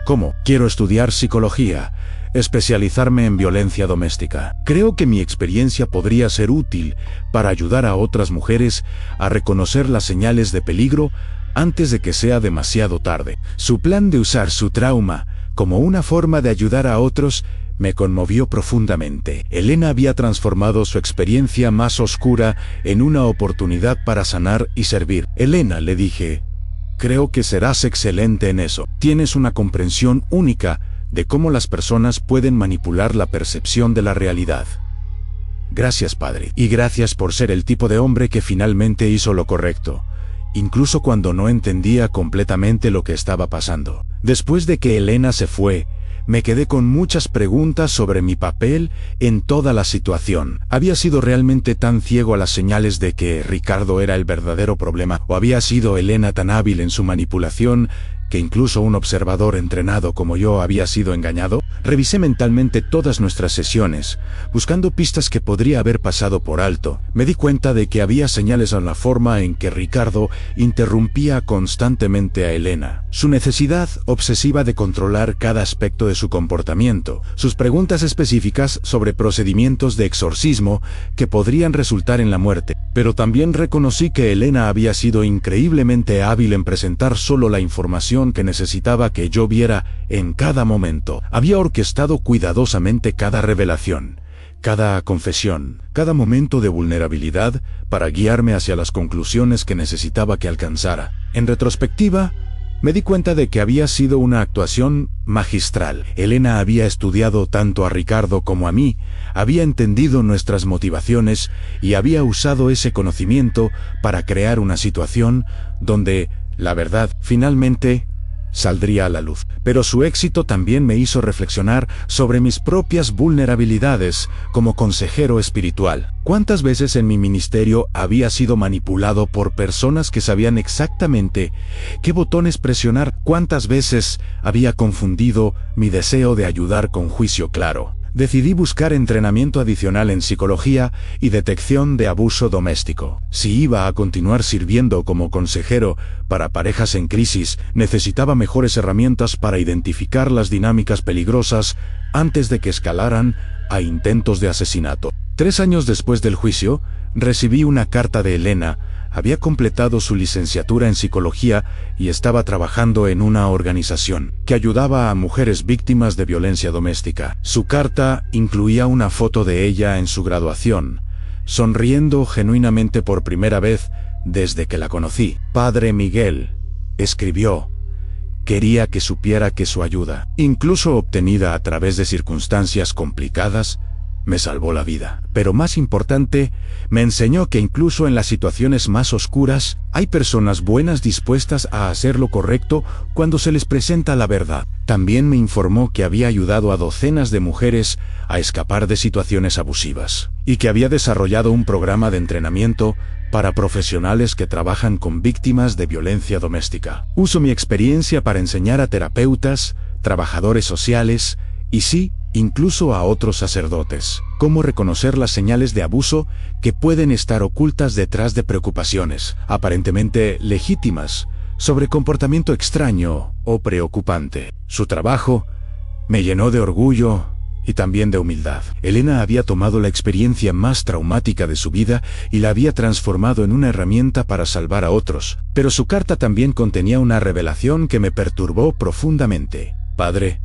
Speaker 1: ¿Cómo? Quiero estudiar psicología, especializarme en violencia doméstica. Creo que mi experiencia podría ser útil para ayudar a otras mujeres a reconocer las señales de peligro antes de que sea demasiado tarde. Su plan de usar su trauma como una forma de ayudar a otros me conmovió profundamente. Elena había transformado su experiencia más oscura en una oportunidad para sanar y servir. «Elena», le dije, «creo que serás excelente en eso. Tienes una comprensión única de cómo las personas pueden manipular la percepción de la realidad». «Gracias, padre. Y gracias por ser el tipo de hombre que finalmente hizo lo correcto, incluso cuando no entendía completamente lo que estaba pasando». Después de que Elena se fue, me quedé con muchas preguntas sobre mi papel en toda la situación. ¿Había sido realmente tan ciego a las señales de que Ricardo era el verdadero problema? ¿O había sido Elena tan hábil en su manipulación que incluso un observador entrenado como yo había sido engañado? Revisé mentalmente todas nuestras sesiones, buscando pistas que podría haber pasado por alto. Me di cuenta de que había señales en la forma en que Ricardo interrumpía constantemente a Elena. Su necesidad obsesiva de controlar cada aspecto de su comportamiento, sus preguntas específicas sobre procedimientos de exorcismo que podrían resultar en la muerte. Pero también reconocí que Elena había sido increíblemente hábil en presentar solo la información que necesitaba que yo viera en cada momento. Había orquestado cuidadosamente cada revelación, cada confesión, cada momento de vulnerabilidad para guiarme hacia las conclusiones que necesitaba que alcanzara. En retrospectiva, me di cuenta de que había sido una actuación magistral. Elena había estudiado tanto a Ricardo como a mí, había entendido nuestras motivaciones y había usado ese conocimiento para crear una situación donde la verdad finalmente saldría a la luz. Pero su éxito también me hizo reflexionar sobre mis propias vulnerabilidades como consejero espiritual. ¿Cuántas veces en mi ministerio había sido manipulado por personas que sabían exactamente qué botones presionar? ¿Cuántas veces había confundido mi deseo de ayudar con juicio claro? Decidí buscar entrenamiento adicional en psicología y detección de abuso doméstico. Si iba a continuar sirviendo como consejero para parejas en crisis, necesitaba mejores herramientas para identificar las dinámicas peligrosas antes de que escalaran a intentos de asesinato. 3 años después del juicio, recibí una carta de Elena. Había completado su licenciatura en psicología y estaba trabajando en una organización que ayudaba a mujeres víctimas de violencia doméstica. Su carta incluía una foto de ella en su graduación, sonriendo genuinamente por primera vez desde que la conocí. «Padre Miguel», escribió, «quería que supiera que su ayuda, incluso obtenida a través de circunstancias complicadas, me salvó la vida. Pero más importante, me enseñó que incluso en las situaciones más oscuras, hay personas buenas dispuestas a hacer lo correcto cuando se les presenta la verdad». También me informó que había ayudado a docenas de mujeres a escapar de situaciones abusivas, y que había desarrollado un programa de entrenamiento para profesionales que trabajan con víctimas de violencia doméstica. Uso mi experiencia para enseñar a terapeutas, trabajadores sociales, y sí, incluso a otros sacerdotes, cómo reconocer las señales de abuso que pueden estar ocultas detrás de preocupaciones, aparentemente legítimas, sobre comportamiento extraño o preocupante. Su trabajo me llenó de orgullo y también de humildad. Elena había tomado la experiencia más traumática de su vida y la había transformado en una herramienta para salvar a otros, pero su carta también contenía una revelación que me perturbó profundamente. «Padre,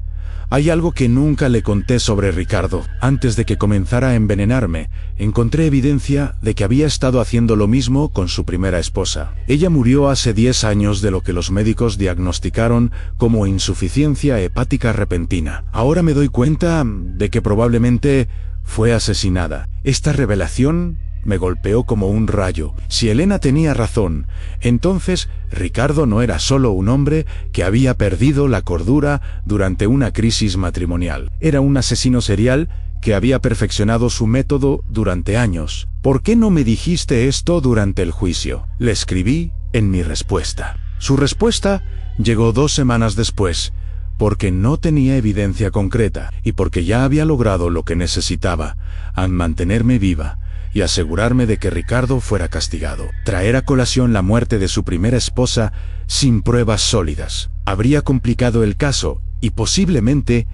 Speaker 1: Hay algo que nunca le conté sobre Ricardo. Antes de que comenzara a envenenarme, encontré evidencia de que había estado haciendo lo mismo con su primera esposa. Ella murió hace 10 años de lo que los médicos diagnosticaron como insuficiencia hepática repentina. Ahora me doy cuenta de que probablemente fue asesinada. Esta revelación me golpeó como un rayo. Si Elena tenía razón, entonces Ricardo no era solo un hombre que había perdido la cordura durante una crisis matrimonial. Era un asesino serial que había perfeccionado su método durante años. ¿Por qué no me dijiste esto durante el juicio?, le escribí en mi respuesta. Su respuesta llegó 2 semanas después, porque no tenía evidencia concreta y porque ya había logrado lo que necesitaba, al mantenerme viva y asegurarme de que Ricardo fuera castigado. Traer a colación la muerte de su primera esposa sin pruebas sólidas habría complicado el caso y posiblemente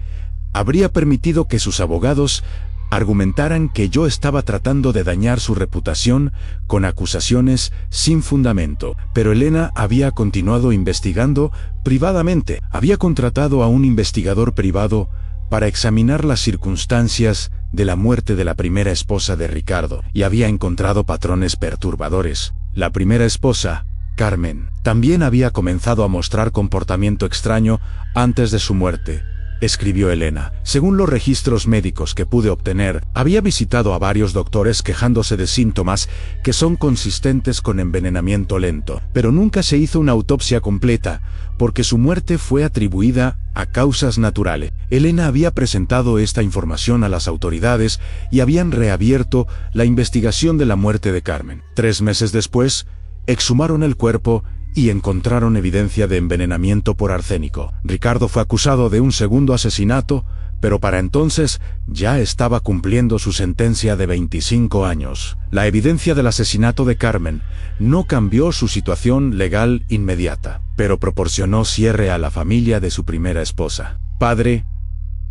Speaker 1: habría permitido que sus abogados argumentaran que yo estaba tratando de dañar su reputación con acusaciones sin fundamento. Pero Elena había continuado investigando privadamente. Había contratado a un investigador privado para examinar las circunstancias de la muerte de la primera esposa de Ricardo, y había encontrado patrones perturbadores. La primera esposa, Carmen, también había comenzado a mostrar comportamiento extraño antes de su muerte, escribió Elena. Según los registros médicos que pude obtener, había visitado a varios doctores quejándose de síntomas que son consistentes con envenenamiento lento, pero nunca se hizo una autopsia completa, porque su muerte fue atribuida a causas naturales. Elena había presentado esta información a las autoridades y habían reabierto la investigación de la muerte de Carmen. 3 meses después, exhumaron el cuerpo y encontraron evidencia de envenenamiento por arsénico. Ricardo fue acusado de un segundo asesinato, pero para entonces ya estaba cumpliendo su sentencia de 25 años. La evidencia del asesinato de Carmen no cambió su situación legal inmediata, pero proporcionó cierre a la familia de su primera esposa. Padre,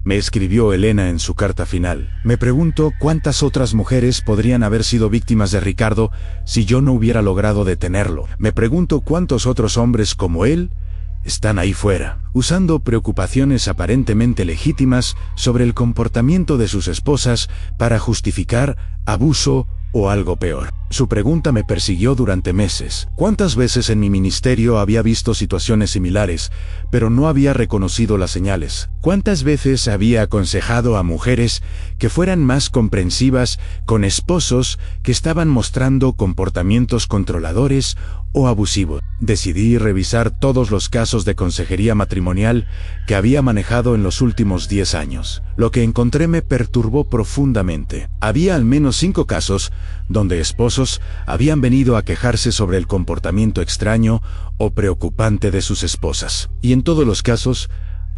Speaker 1: me escribió Elena en su carta final, me pregunto cuántas otras mujeres podrían haber sido víctimas de Ricardo si yo no hubiera logrado detenerlo. Me pregunto cuántos otros hombres como él están ahí fuera, usando preocupaciones aparentemente legítimas sobre el comportamiento de sus esposas para justificar abuso o algo peor. Su pregunta me persiguió durante meses. ¿Cuántas veces en mi ministerio había visto situaciones similares, pero no había reconocido las señales? ¿Cuántas veces había aconsejado a mujeres que fueran más comprensivas con esposos que estaban mostrando comportamientos controladores o abusivos? Decidí revisar todos los casos de consejería matrimonial que había manejado en los últimos 10 años. Lo que encontré me perturbó profundamente. Había al menos 5 casos donde esposos habían venido a quejarse sobre el comportamiento extraño o preocupante de sus esposas. Y en todos los casos,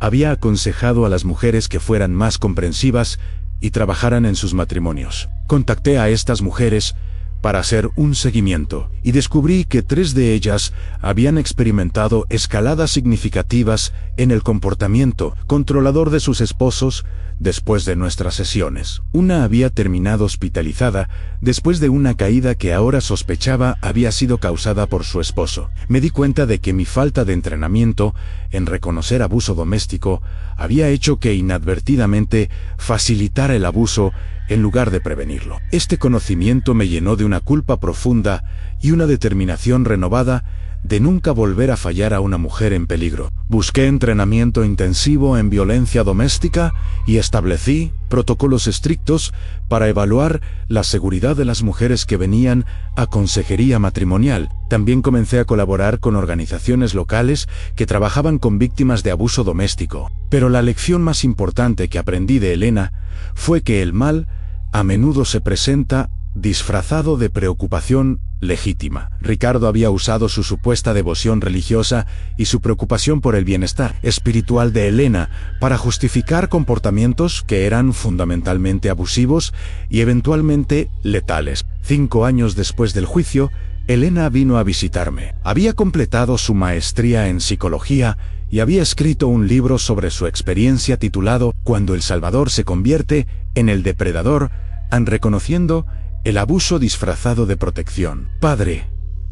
Speaker 1: había aconsejado a las mujeres que fueran más comprensivas y trabajaran en sus matrimonios. Contacté a estas mujeres para hacer un seguimiento y descubrí que 3 de ellas habían experimentado escaladas significativas en el comportamiento controlador de sus esposos después de nuestras sesiones. Una había terminado hospitalizada después de una caída que ahora sospechaba había sido causada por su esposo. Me di cuenta de que mi falta de entrenamiento en reconocer abuso doméstico había hecho que inadvertidamente facilitara el abuso en lugar de prevenirlo. Este conocimiento me llenó de una culpa profunda y una determinación renovada de nunca volver a fallar a una mujer en peligro. Busqué entrenamiento intensivo en violencia doméstica y establecí protocolos estrictos para evaluar la seguridad de las mujeres que venían a consejería matrimonial. También comencé a colaborar con organizaciones locales que trabajaban con víctimas de abuso doméstico. Pero la lección más importante que aprendí de Elena fue que el mal a menudo se presenta disfrazado de preocupación legítima. Ricardo había usado su supuesta devoción religiosa y su preocupación por el bienestar espiritual de Elena para justificar comportamientos que eran fundamentalmente abusivos y eventualmente letales. 5 años después del juicio, Elena vino a visitarme. Había completado su maestría en psicología y había escrito un libro sobre su experiencia titulado Cuando el Salvador se convierte en el depredador, reconociendo el abuso disfrazado de protección. Padre,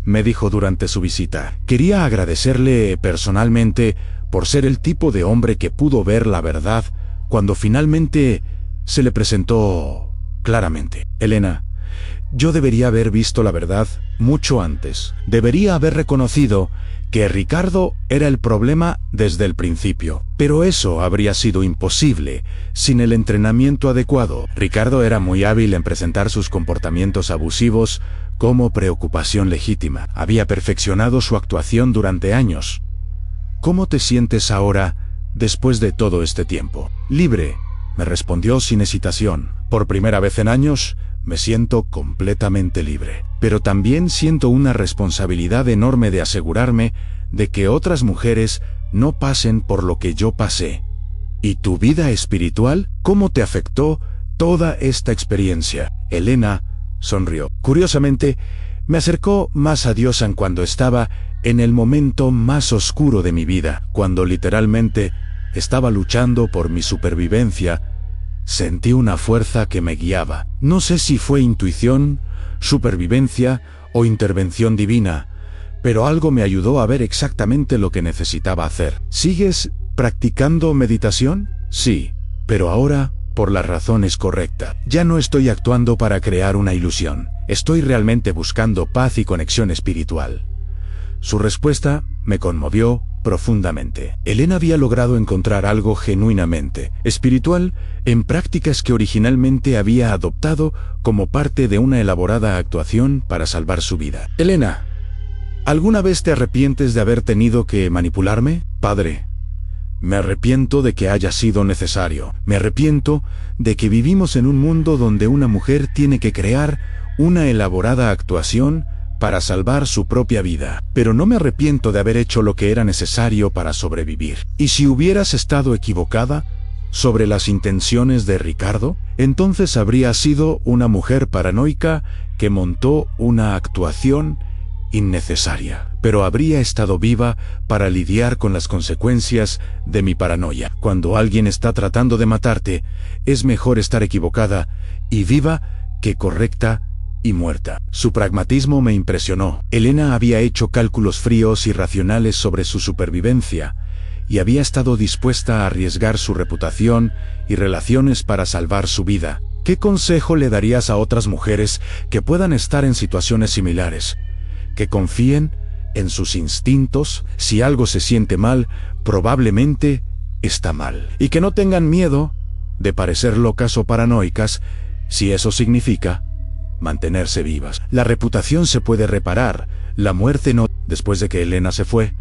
Speaker 1: me dijo durante su visita, quería agradecerle personalmente por ser el tipo de hombre que pudo ver la verdad cuando finalmente se le presentó claramente. Elena, yo debería haber visto la verdad mucho antes. Debería haber reconocido que Ricardo era el problema desde el principio. Pero eso habría sido imposible sin el entrenamiento adecuado. Ricardo era muy hábil en presentar sus comportamientos abusivos como preocupación legítima. Había perfeccionado su actuación durante años. ¿Cómo te sientes ahora, después de todo este tiempo? Libre, me respondió sin hesitación. Por primera vez en años, me siento completamente libre. Pero también siento una responsabilidad enorme de asegurarme de que otras mujeres no pasen por lo que yo pasé. ¿Y tu vida espiritual? ¿Cómo te afectó toda esta experiencia? Elena sonrió. Curiosamente, me acercó más a Dios cuando estaba en el momento más oscuro de mi vida, cuando literalmente estaba luchando por mi supervivencia. Sentí una fuerza que me guiaba. No sé si fue intuición, supervivencia o intervención divina, pero algo me ayudó a ver exactamente lo que necesitaba hacer. ¿Sigues practicando meditación? Sí, pero ahora por las razones correctas. Ya no estoy actuando para crear una ilusión. Estoy realmente buscando paz y conexión espiritual. Su respuesta me conmovió profundamente. Elena había logrado encontrar algo genuinamente espiritual en prácticas que originalmente había adoptado como parte de una elaborada actuación para salvar su vida. Elena, ¿alguna vez te arrepientes de haber tenido que manipularme? Padre, me arrepiento de que haya sido necesario. Me arrepiento de que vivimos en un mundo donde una mujer tiene que crear una elaborada actuación para salvar su propia vida. Pero no me arrepiento de haber hecho lo que era necesario para sobrevivir. ¿Y si hubieras estado equivocada sobre las intenciones de Ricardo? Entonces habría sido una mujer paranoica que montó una actuación innecesaria. Pero habría estado viva para lidiar con las consecuencias de mi paranoia. Cuando alguien está tratando de matarte, es mejor estar equivocada y viva que correcta y muerta. Su pragmatismo me impresionó. Elena había hecho cálculos fríos y racionales sobre su supervivencia y había estado dispuesta a arriesgar su reputación y relaciones para salvar su vida. ¿Qué consejo le darías a otras mujeres que puedan estar en situaciones similares? Que confíen en sus instintos. Si algo se siente mal, probablemente está mal. Y que no tengan miedo de parecer locas o paranoicas, si eso significa mantenerse vivas. La reputación se puede reparar, la muerte no. Después de que Elena se fue,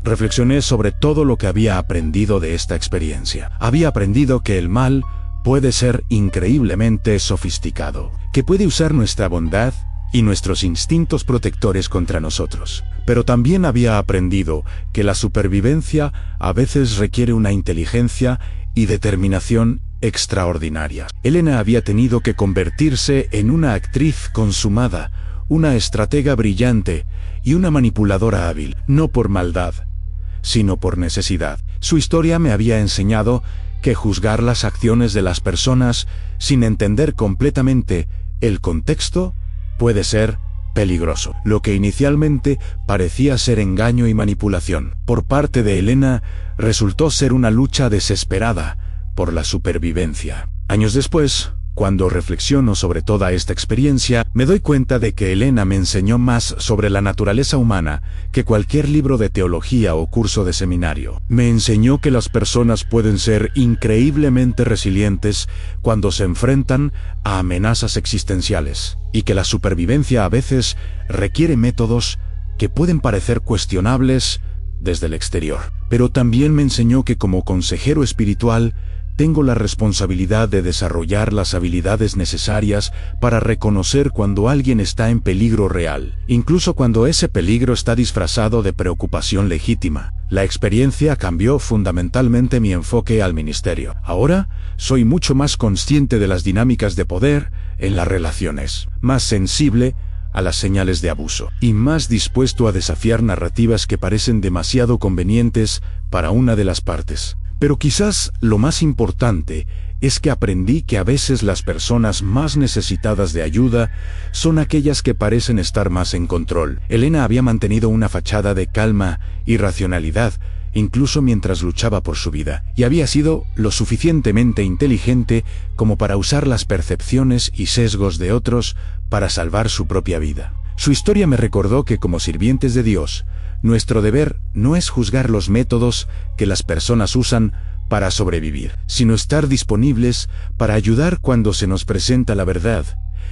Speaker 1: reflexioné sobre todo lo que había aprendido de esta experiencia. Había aprendido que el mal puede ser increíblemente sofisticado, que puede usar nuestra bondad y nuestros instintos protectores contra nosotros. Pero también había aprendido que la supervivencia a veces requiere una inteligencia y determinación extraordinarias. Elena había tenido que convertirse en una actriz consumada, una estratega brillante y una manipuladora hábil, no por maldad, sino por necesidad. Su historia me había enseñado que juzgar las acciones de las personas sin entender completamente el contexto puede ser peligroso. Lo que inicialmente parecía ser engaño y manipulación por parte de Elena resultó ser una lucha desesperada por la supervivencia. Años después, cuando reflexiono sobre toda esta experiencia, me doy cuenta de que Elena me enseñó más sobre la naturaleza humana que cualquier libro de teología o curso de seminario. Me enseñó que las personas pueden ser increíblemente resilientes cuando se enfrentan a amenazas existenciales, y que la supervivencia a veces requiere métodos que pueden parecer cuestionables desde el exterior. Pero también me enseñó que como consejero espiritual, tengo la responsabilidad de desarrollar las habilidades necesarias para reconocer cuando alguien está en peligro real, incluso cuando ese peligro está disfrazado de preocupación legítima. La experiencia cambió fundamentalmente mi enfoque al ministerio. Ahora, soy mucho más consciente de las dinámicas de poder en las relaciones, más sensible a las señales de abuso, y más dispuesto a desafiar narrativas que parecen demasiado convenientes para una de las partes. Pero quizás lo más importante es que aprendí que a veces las personas más necesitadas de ayuda son aquellas que parecen estar más en control. Elena había mantenido una fachada de calma y racionalidad incluso mientras luchaba por su vida, y había sido lo suficientemente inteligente como para usar las percepciones y sesgos de otros para salvar su propia vida. Su historia me recordó que como sirvientes de Dios, nuestro deber no es juzgar los métodos que las personas usan para sobrevivir, sino estar disponibles para ayudar cuando se nos presenta la verdad,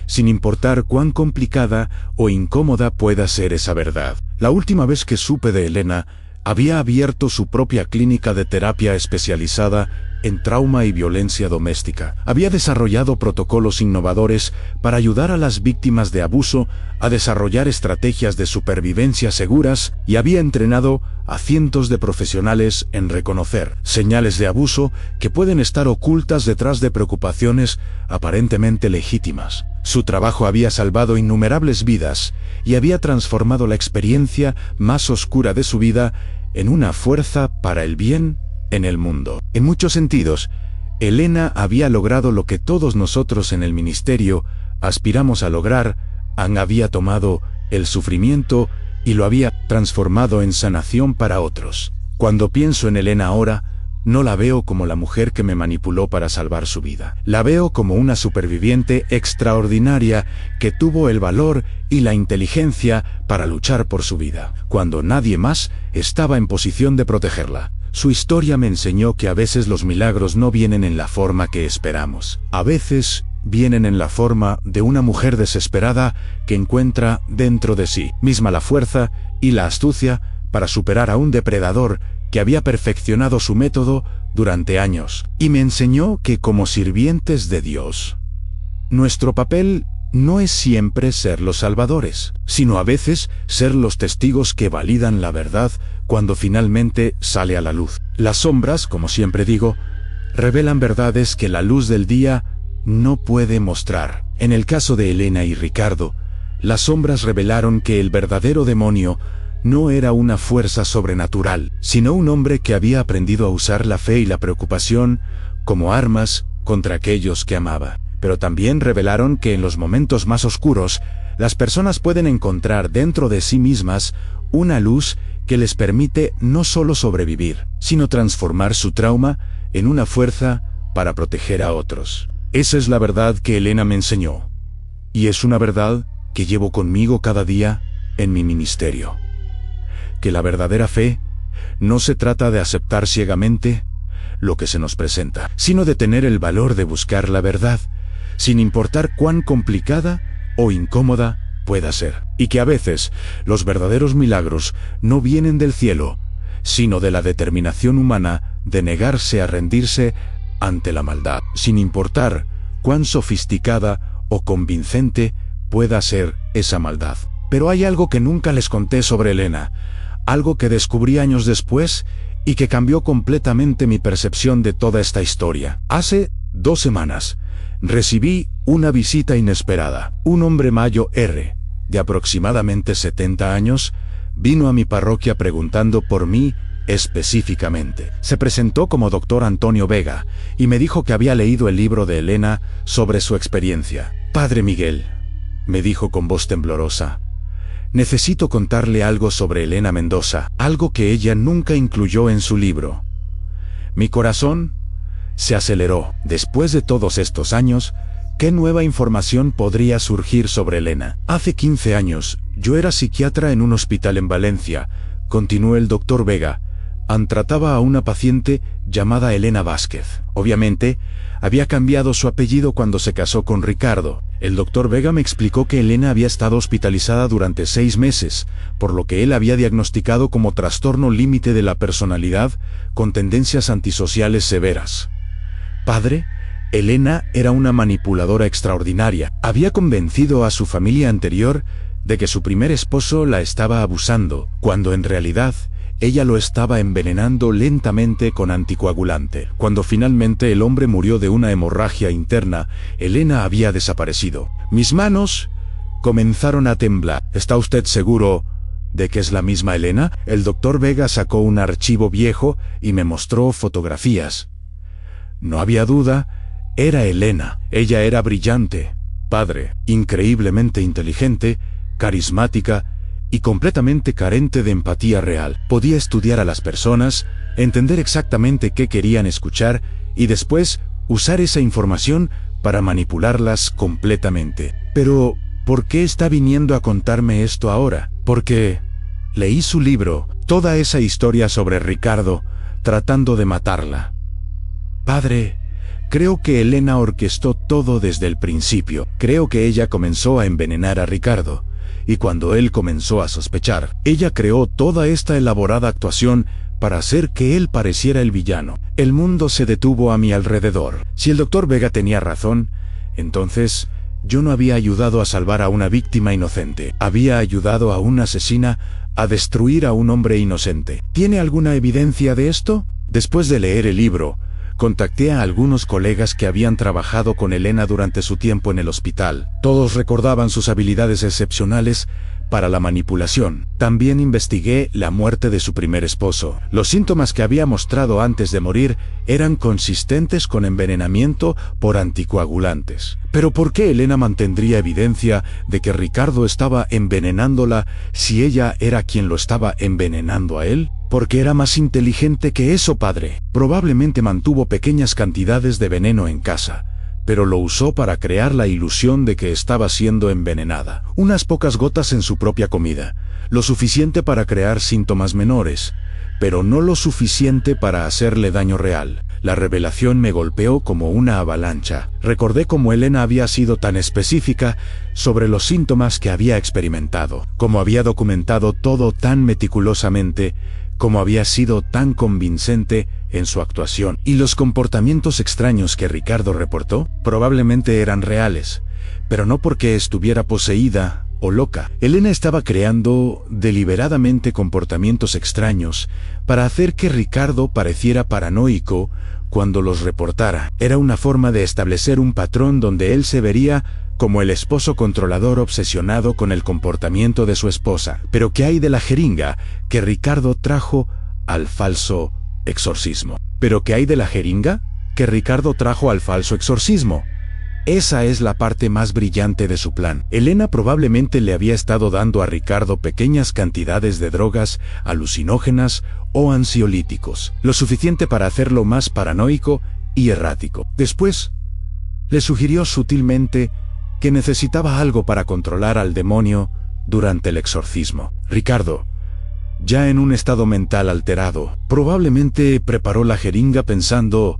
Speaker 1: sin importar cuán complicada o incómoda pueda ser esa verdad. La última vez que supe de Elena, había abierto su propia clínica de terapia especializada en trauma y violencia doméstica. Había desarrollado protocolos innovadores para ayudar a las víctimas de abuso a desarrollar estrategias de supervivencia seguras y había entrenado a cientos de profesionales en reconocer señales de abuso que pueden estar ocultas detrás de preocupaciones aparentemente legítimas. Su trabajo había salvado innumerables vidas y había transformado la experiencia más oscura de su vida en una fuerza para el bien en el mundo. En muchos sentidos, Elena había logrado lo que todos nosotros en el ministerio aspiramos a lograr. Había tomado el sufrimiento y lo había transformado en sanación para otros. Cuando pienso en Elena ahora, no la veo como la mujer que me manipuló para salvar su vida. La veo como una superviviente extraordinaria que tuvo el valor y la inteligencia para luchar por su vida, cuando nadie más estaba en posición de protegerla. Su historia me enseñó que a veces los milagros no vienen en la forma que esperamos. A veces vienen en la forma de una mujer desesperada que encuentra dentro de sí misma la fuerza y la astucia para superar a un depredador que había perfeccionado su método durante años. Y me enseñó que como sirvientes de Dios, nuestro papel no es siempre ser los salvadores, sino a veces ser los testigos que validan la verdad cuando finalmente sale a la luz. Las sombras, como siempre digo, revelan verdades que la luz del día no puede mostrar. En el caso de Elena y Ricardo, las sombras revelaron que el verdadero demonio no era una fuerza sobrenatural, sino un hombre que había aprendido a usar la fe y la preocupación como armas contra aquellos que amaba. Pero también revelaron que en los momentos más oscuros, las personas pueden encontrar dentro de sí mismas una luz que les permite no solo sobrevivir, sino transformar su trauma en una fuerza para proteger a otros. Esa es la verdad que Elena me enseñó. Y es una verdad que llevo conmigo cada día en mi ministerio. Que la verdadera fe no se trata de aceptar ciegamente lo que se nos presenta, sino de tener el valor de buscar la verdad, sin importar cuán complicada o incómoda pueda ser. Y que a veces los verdaderos milagros no vienen del cielo, sino de la determinación humana de negarse a rendirse ante la maldad, sin importar cuán sofisticada o convincente pueda ser esa maldad. Pero hay algo que nunca les conté sobre Elena, algo que descubrí años después y que cambió completamente mi percepción de toda esta historia. Hace 2 semanas, recibí una visita inesperada. Un hombre mayo de aproximadamente 70 años, vino a mi parroquia preguntando por mí específicamente. Se presentó como Dr. Antonio Vega y me dijo que había leído el libro de Elena sobre su experiencia. Padre Miguel, me dijo con voz temblorosa, necesito contarle algo sobre Elena Mendoza, algo que ella nunca incluyó en su libro. Mi corazón se aceleró. Después de todos estos años, ¿qué nueva información podría surgir sobre Elena? Hace 15 años, yo era psiquiatra en un hospital en Valencia, continuó el doctor Vega. Trataba a una paciente llamada Elena Vázquez. Obviamente, había cambiado su apellido cuando se casó con Ricardo. El doctor Vega me explicó que Elena había estado hospitalizada durante 6 meses, por lo que él había diagnosticado como trastorno límite de la personalidad con tendencias antisociales severas. Padre, Elena era una manipuladora extraordinaria. Había convencido a su familia anterior de que su primer esposo la estaba abusando, cuando en realidad ella lo estaba envenenando lentamente con anticoagulante. Cuando finalmente el hombre murió de una hemorragia interna, Elena había desaparecido. Mis manos comenzaron a temblar. ¿Está usted seguro de que es la misma Elena? El doctor Vega sacó un archivo viejo y me mostró fotografías. No había duda, era Elena. Ella era brillante, padre, increíblemente inteligente, carismática y completamente carente de empatía real. Podía estudiar a las personas, entender exactamente qué querían escuchar y después usar esa información para manipularlas completamente. Pero, ¿por qué está viniendo a contarme esto ahora? Porque leí su libro, toda esa historia sobre Ricardo, tratando de matarla. Padre, creo que Elena orquestó todo desde el principio. Creo que ella comenzó a envenenar a Ricardo. Y cuando él comenzó a sospechar, ella creó toda esta elaborada actuación para hacer que él pareciera el villano. El mundo se detuvo a mi alrededor. Si el Dr. Vega tenía razón, entonces yo no había ayudado a salvar a una víctima inocente. Había ayudado a una asesina a destruir a un hombre inocente. ¿Tiene alguna evidencia de esto? Después de leer el libro, contacté a algunos colegas que habían trabajado con Elena durante su tiempo en el hospital. Todos recordaban sus habilidades excepcionales para la manipulación. También investigué la muerte de su primer esposo. Los síntomas que había mostrado antes de morir eran consistentes con envenenamiento por anticoagulantes. Pero ¿por qué Elena mantendría evidencia de que Ricardo estaba envenenándola si ella era quien lo estaba envenenando a él? Porque era más inteligente que eso, padre. Probablemente mantuvo pequeñas cantidades de veneno en casa, pero lo usó para crear la ilusión de que estaba siendo envenenada. Unas pocas gotas en su propia comida, lo suficiente para crear síntomas menores, pero no lo suficiente para hacerle daño real. La revelación me golpeó como una avalancha. Recordé cómo Elena había sido tan específica sobre los síntomas que había experimentado, cómo había documentado todo tan meticulosamente, cómo había sido tan convincente en su actuación. Y los comportamientos extraños que Ricardo reportó probablemente eran reales, pero no porque estuviera poseída o loca. Elena estaba creando deliberadamente comportamientos extraños para hacer que Ricardo pareciera paranoico cuando los reportara. Era una forma de establecer un patrón donde él se vería como el esposo controlador obsesionado con el comportamiento de su esposa. Pero ¿qué hay de la jeringa que Ricardo trajo al falso exorcismo? ¿Pero qué hay de la jeringa que Ricardo trajo al falso exorcismo? Esa es la parte más brillante de su plan. Elena probablemente le había estado dando a Ricardo pequeñas cantidades de drogas alucinógenas o ansiolíticos, lo suficiente para hacerlo más paranoico y errático. Después, le sugirió sutilmente que necesitaba algo para controlar al demonio durante el exorcismo. Ricardo, ya en un estado mental alterado, probablemente preparó la jeringa pensando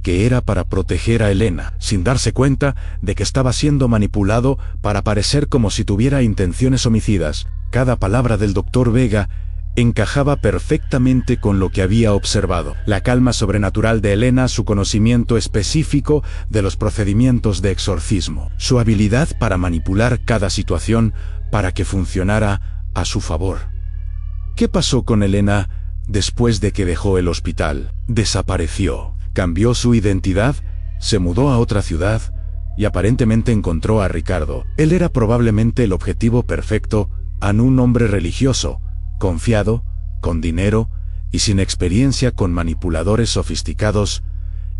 Speaker 1: que era para proteger a Elena, sin darse cuenta de que estaba siendo manipulado para parecer como si tuviera intenciones homicidas. Cada palabra del Dr. Vega encajaba perfectamente con lo que había observado. La calma sobrenatural de Elena, su conocimiento específico de los procedimientos de exorcismo, su habilidad para manipular cada situación para que funcionara a su favor. ¿Qué pasó con Elena después de que dejó el hospital? Desapareció. Cambió su identidad, se mudó a otra ciudad y aparentemente encontró a Ricardo. Él era probablemente el objetivo perfecto a un hombre religioso, confiado, con dinero y sin experiencia con manipuladores sofisticados.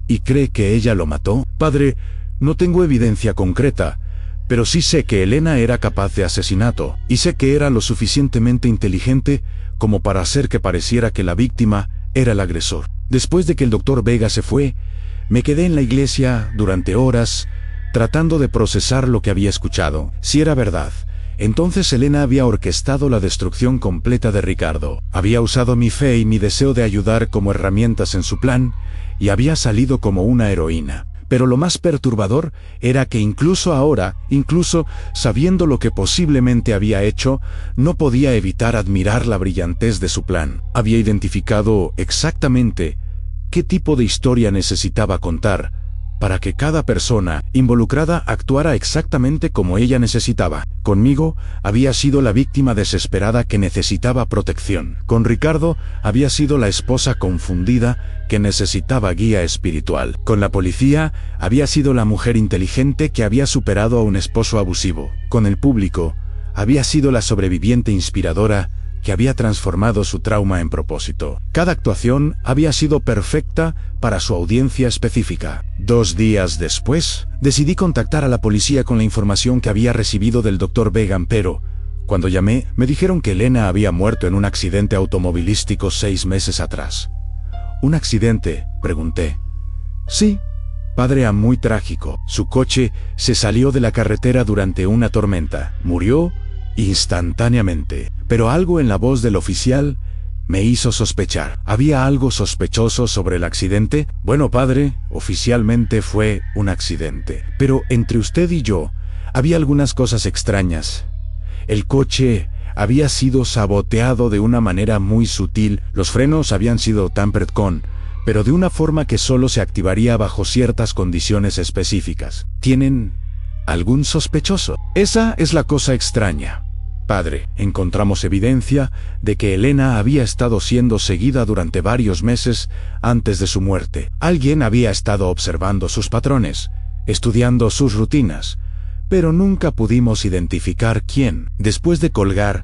Speaker 1: ¿Y cree que ella lo mató? Padre, no tengo evidencia concreta, pero sí sé que Elena era capaz de asesinato, y sé que era lo suficientemente inteligente como para hacer que pareciera que la víctima era el agresor. Después de que el Dr. Vega se fue, me quedé en la iglesia durante horas tratando de procesar lo que había escuchado. Si era verdad, entonces Elena había orquestado la destrucción completa de Ricardo. Había usado mi fe y mi deseo de ayudar como herramientas en su plan, y había salido como una heroína. Pero lo más perturbador era que incluso ahora, incluso sabiendo lo que posiblemente había hecho, no podía evitar admirar la brillantez de su plan. Había identificado exactamente qué tipo de historia necesitaba contar para que cada persona involucrada actuara exactamente como ella necesitaba. Conmigo había sido la víctima desesperada que necesitaba protección. Con Ricardo había sido la esposa confundida que necesitaba guía espiritual. Con la policía había sido la mujer inteligente que había superado a un esposo abusivo. Con el público había sido la sobreviviente inspiradora que había transformado su trauma en propósito. Cada actuación había sido perfecta para su audiencia específica. 2 días después, decidí contactar a la policía con la información que había recibido del Dr. Vega, pero Cuando llamé, me dijeron que Elena había muerto en un accidente automovilístico 6 meses atrás. ¿Un accidente?, pregunté. Sí, padre, muy trágico. Su coche se salió de la carretera durante una tormenta. Murió instantáneamente. Pero algo en la voz del oficial me hizo sospechar. ¿Había algo sospechoso sobre el accidente? Bueno, padre, oficialmente fue un accidente. Pero entre usted y yo, había algunas cosas extrañas. El coche había sido saboteado de una manera muy sutil. Los frenos habían sido tampered con, pero de una forma que solo se activaría bajo ciertas condiciones específicas. ¿Tienen algún sospechoso? Esa es la cosa extraña. Padre, encontramos evidencia de que Elena había estado siendo seguida durante varios meses antes de su muerte. Alguien había estado observando sus patrones, estudiando sus rutinas, pero nunca pudimos identificar quién. Después de colgar,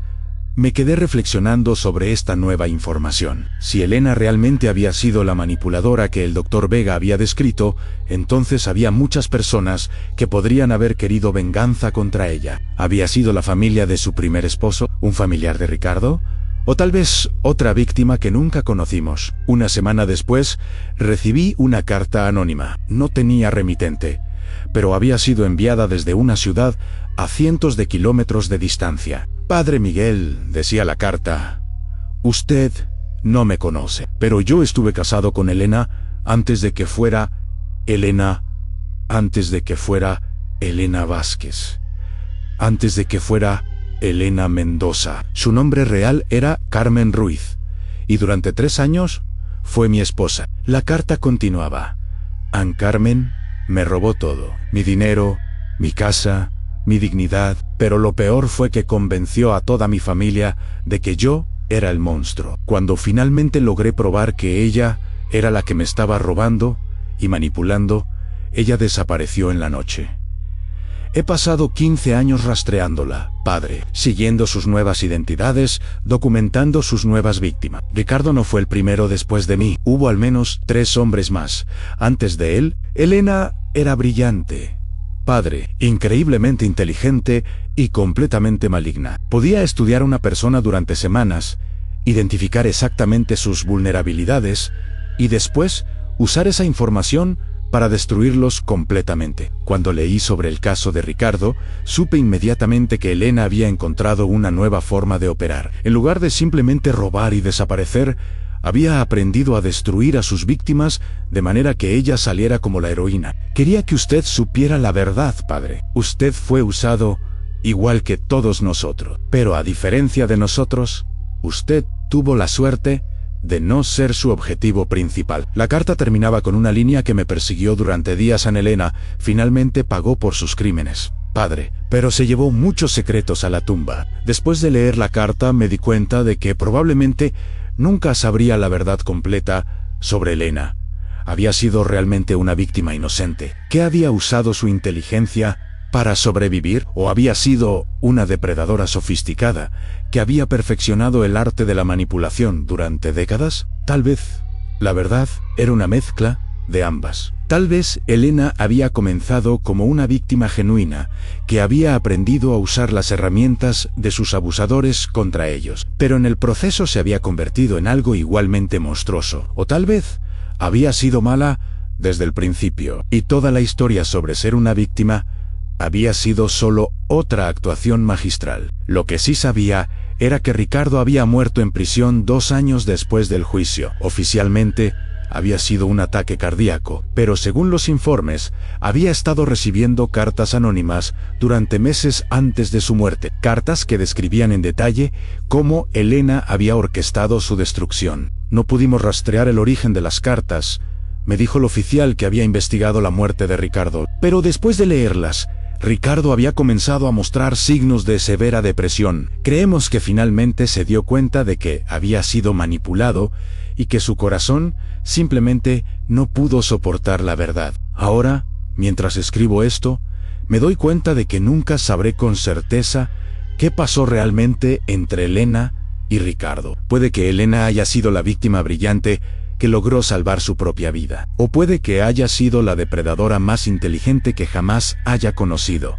Speaker 1: me quedé reflexionando sobre esta nueva información. Si Elena realmente había sido la manipuladora que el Dr. Vega había descrito, entonces había muchas personas que podrían haber querido venganza contra ella. ¿Había sido la familia de su primer esposo, un familiar de Ricardo? O tal vez otra víctima que nunca conocimos. Una semana después, recibí una carta anónima. No tenía remitente, pero había sido enviada desde una ciudad a cientos de kilómetros de distancia. Padre Miguel, decía la carta, usted no me conoce, pero yo estuve casado con Elena antes de que fuera Elena Vázquez, antes de que fuera Elena Mendoza. Su nombre real era Carmen Ruiz, y durante 3 años fue mi esposa. La carta continuaba. Ann Carmen me robó todo, mi dinero, mi casa, mi dignidad, pero lo peor fue que convenció a toda mi familia de que yo era el monstruo. Cuando finalmente logré probar que ella era la que me estaba robando y manipulando, ella desapareció en la noche. He pasado 15 años rastreándola, padre, siguiendo sus nuevas identidades, documentando sus nuevas víctimas. Ricardo no fue el primero después de mí, hubo al menos 3 hombres más. Antes de él, Elena era brillante, padre, increíblemente inteligente y completamente maligna. Podía estudiar a una persona durante semanas, identificar exactamente sus vulnerabilidades y después usar esa información para destruirlos completamente. Cuando leí sobre el caso de Ricardo, supe inmediatamente que Elena había encontrado una nueva forma de operar. En lugar de simplemente robar y desaparecer, había aprendido a destruir a sus víctimas de manera que ella saliera como la heroína. Quería que usted supiera la verdad, padre. Usted fue usado igual que todos nosotros. Pero a diferencia de nosotros, usted tuvo la suerte de no ser su objetivo principal. La carta terminaba con una línea que me persiguió durante días. Ana Elena finalmente pagó por sus crímenes, padre, pero se llevó muchos secretos a la tumba. Después de leer la carta me di cuenta de que probablemente nunca sabría la verdad completa sobre Elena. Había sido realmente una víctima inocente, que había usado su inteligencia para sobrevivir, o había sido una depredadora sofisticada que había perfeccionado el arte de la manipulación durante décadas. Tal vez la verdad era una mezcla de ambas. Tal vez Elena había comenzado como una víctima genuina que había aprendido a usar las herramientas de sus abusadores contra ellos, pero en el proceso se había convertido en algo igualmente monstruoso. O tal vez había sido mala desde el principio, y toda la historia sobre ser una víctima había sido solo otra actuación magistral. Lo que sí sabía era que Ricardo había muerto en prisión 2 años después del juicio. Oficialmente, había sido un ataque cardíaco, pero según los informes, había estado recibiendo cartas anónimas durante meses antes de su muerte. Cartas que describían en detalle cómo Elena había orquestado su destrucción. No pudimos rastrear el origen de las cartas, me dijo el oficial que había investigado la muerte de Ricardo, pero después de leerlas, Ricardo había comenzado a mostrar signos de severa depresión. Creemos que finalmente se dio cuenta de que había sido manipulado y que su corazón simplemente no pudo soportar la verdad. Ahora, mientras escribo esto, me doy cuenta de que nunca sabré con certeza qué pasó realmente entre Elena y Ricardo. Puede que Elena haya sido la víctima brillante que logró salvar su propia vida, o puede que haya sido la depredadora más inteligente que jamás haya conocido.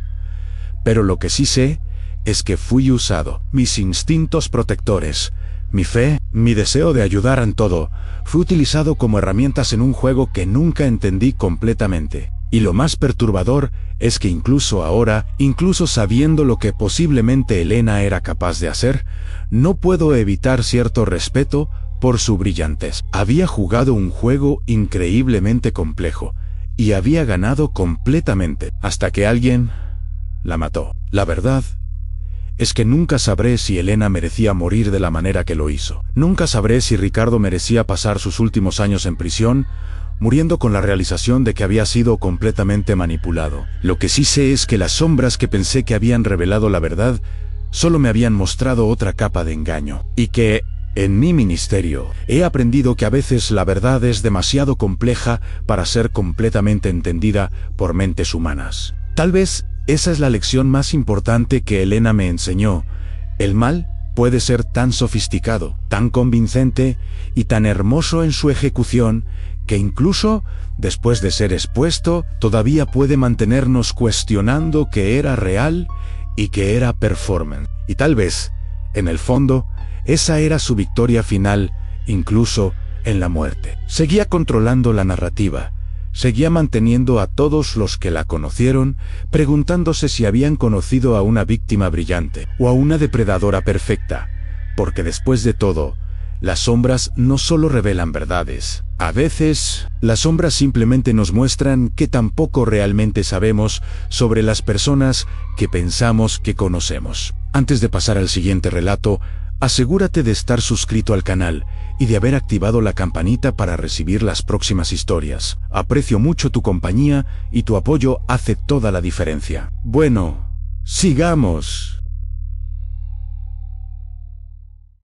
Speaker 1: Pero lo que sí sé es que fui usado. Mis instintos protectores, mi fe, mi deseo de ayudar en todo, fue utilizado como herramientas en un juego que nunca entendí completamente. Y lo más perturbador es que incluso ahora, incluso sabiendo lo que posiblemente Elena era capaz de hacer, no puedo evitar cierto respeto por su brillantez. Había jugado un juego increíblemente complejo, y había ganado completamente, hasta que alguien la mató. La verdad es que nunca sabré si Elena merecía morir de la manera que lo hizo. Nunca sabré si Ricardo merecía pasar sus últimos años en prisión, muriendo con la realización de que había sido completamente manipulado. Lo que sí sé es que las sombras que pensé que habían revelado la verdad, solo me habían mostrado otra capa de engaño. Y que, en mi ministerio, he aprendido que a veces la verdad es demasiado compleja para ser completamente entendida por mentes humanas. Tal vez esa es la lección más importante que Elena me enseñó. El mal puede ser tan sofisticado, tan convincente y tan hermoso en su ejecución, que incluso, después de ser expuesto, todavía puede mantenernos cuestionando que era real y que era performance. Y tal vez, en el fondo, esa era su victoria final, incluso en la muerte. Seguía controlando la narrativa, seguía manteniendo a todos los que la conocieron, preguntándose si habían conocido a una víctima brillante o a una depredadora perfecta, porque después de todo, las sombras no solo revelan verdades. A veces, las sombras simplemente nos muestran que tampoco realmente sabemos sobre las personas que pensamos que conocemos. Antes de pasar al siguiente relato, asegúrate de estar suscrito al canal y de haber activado la campanita para recibir las próximas historias. Aprecio mucho tu compañía y tu apoyo hace toda la diferencia. Bueno, sigamos.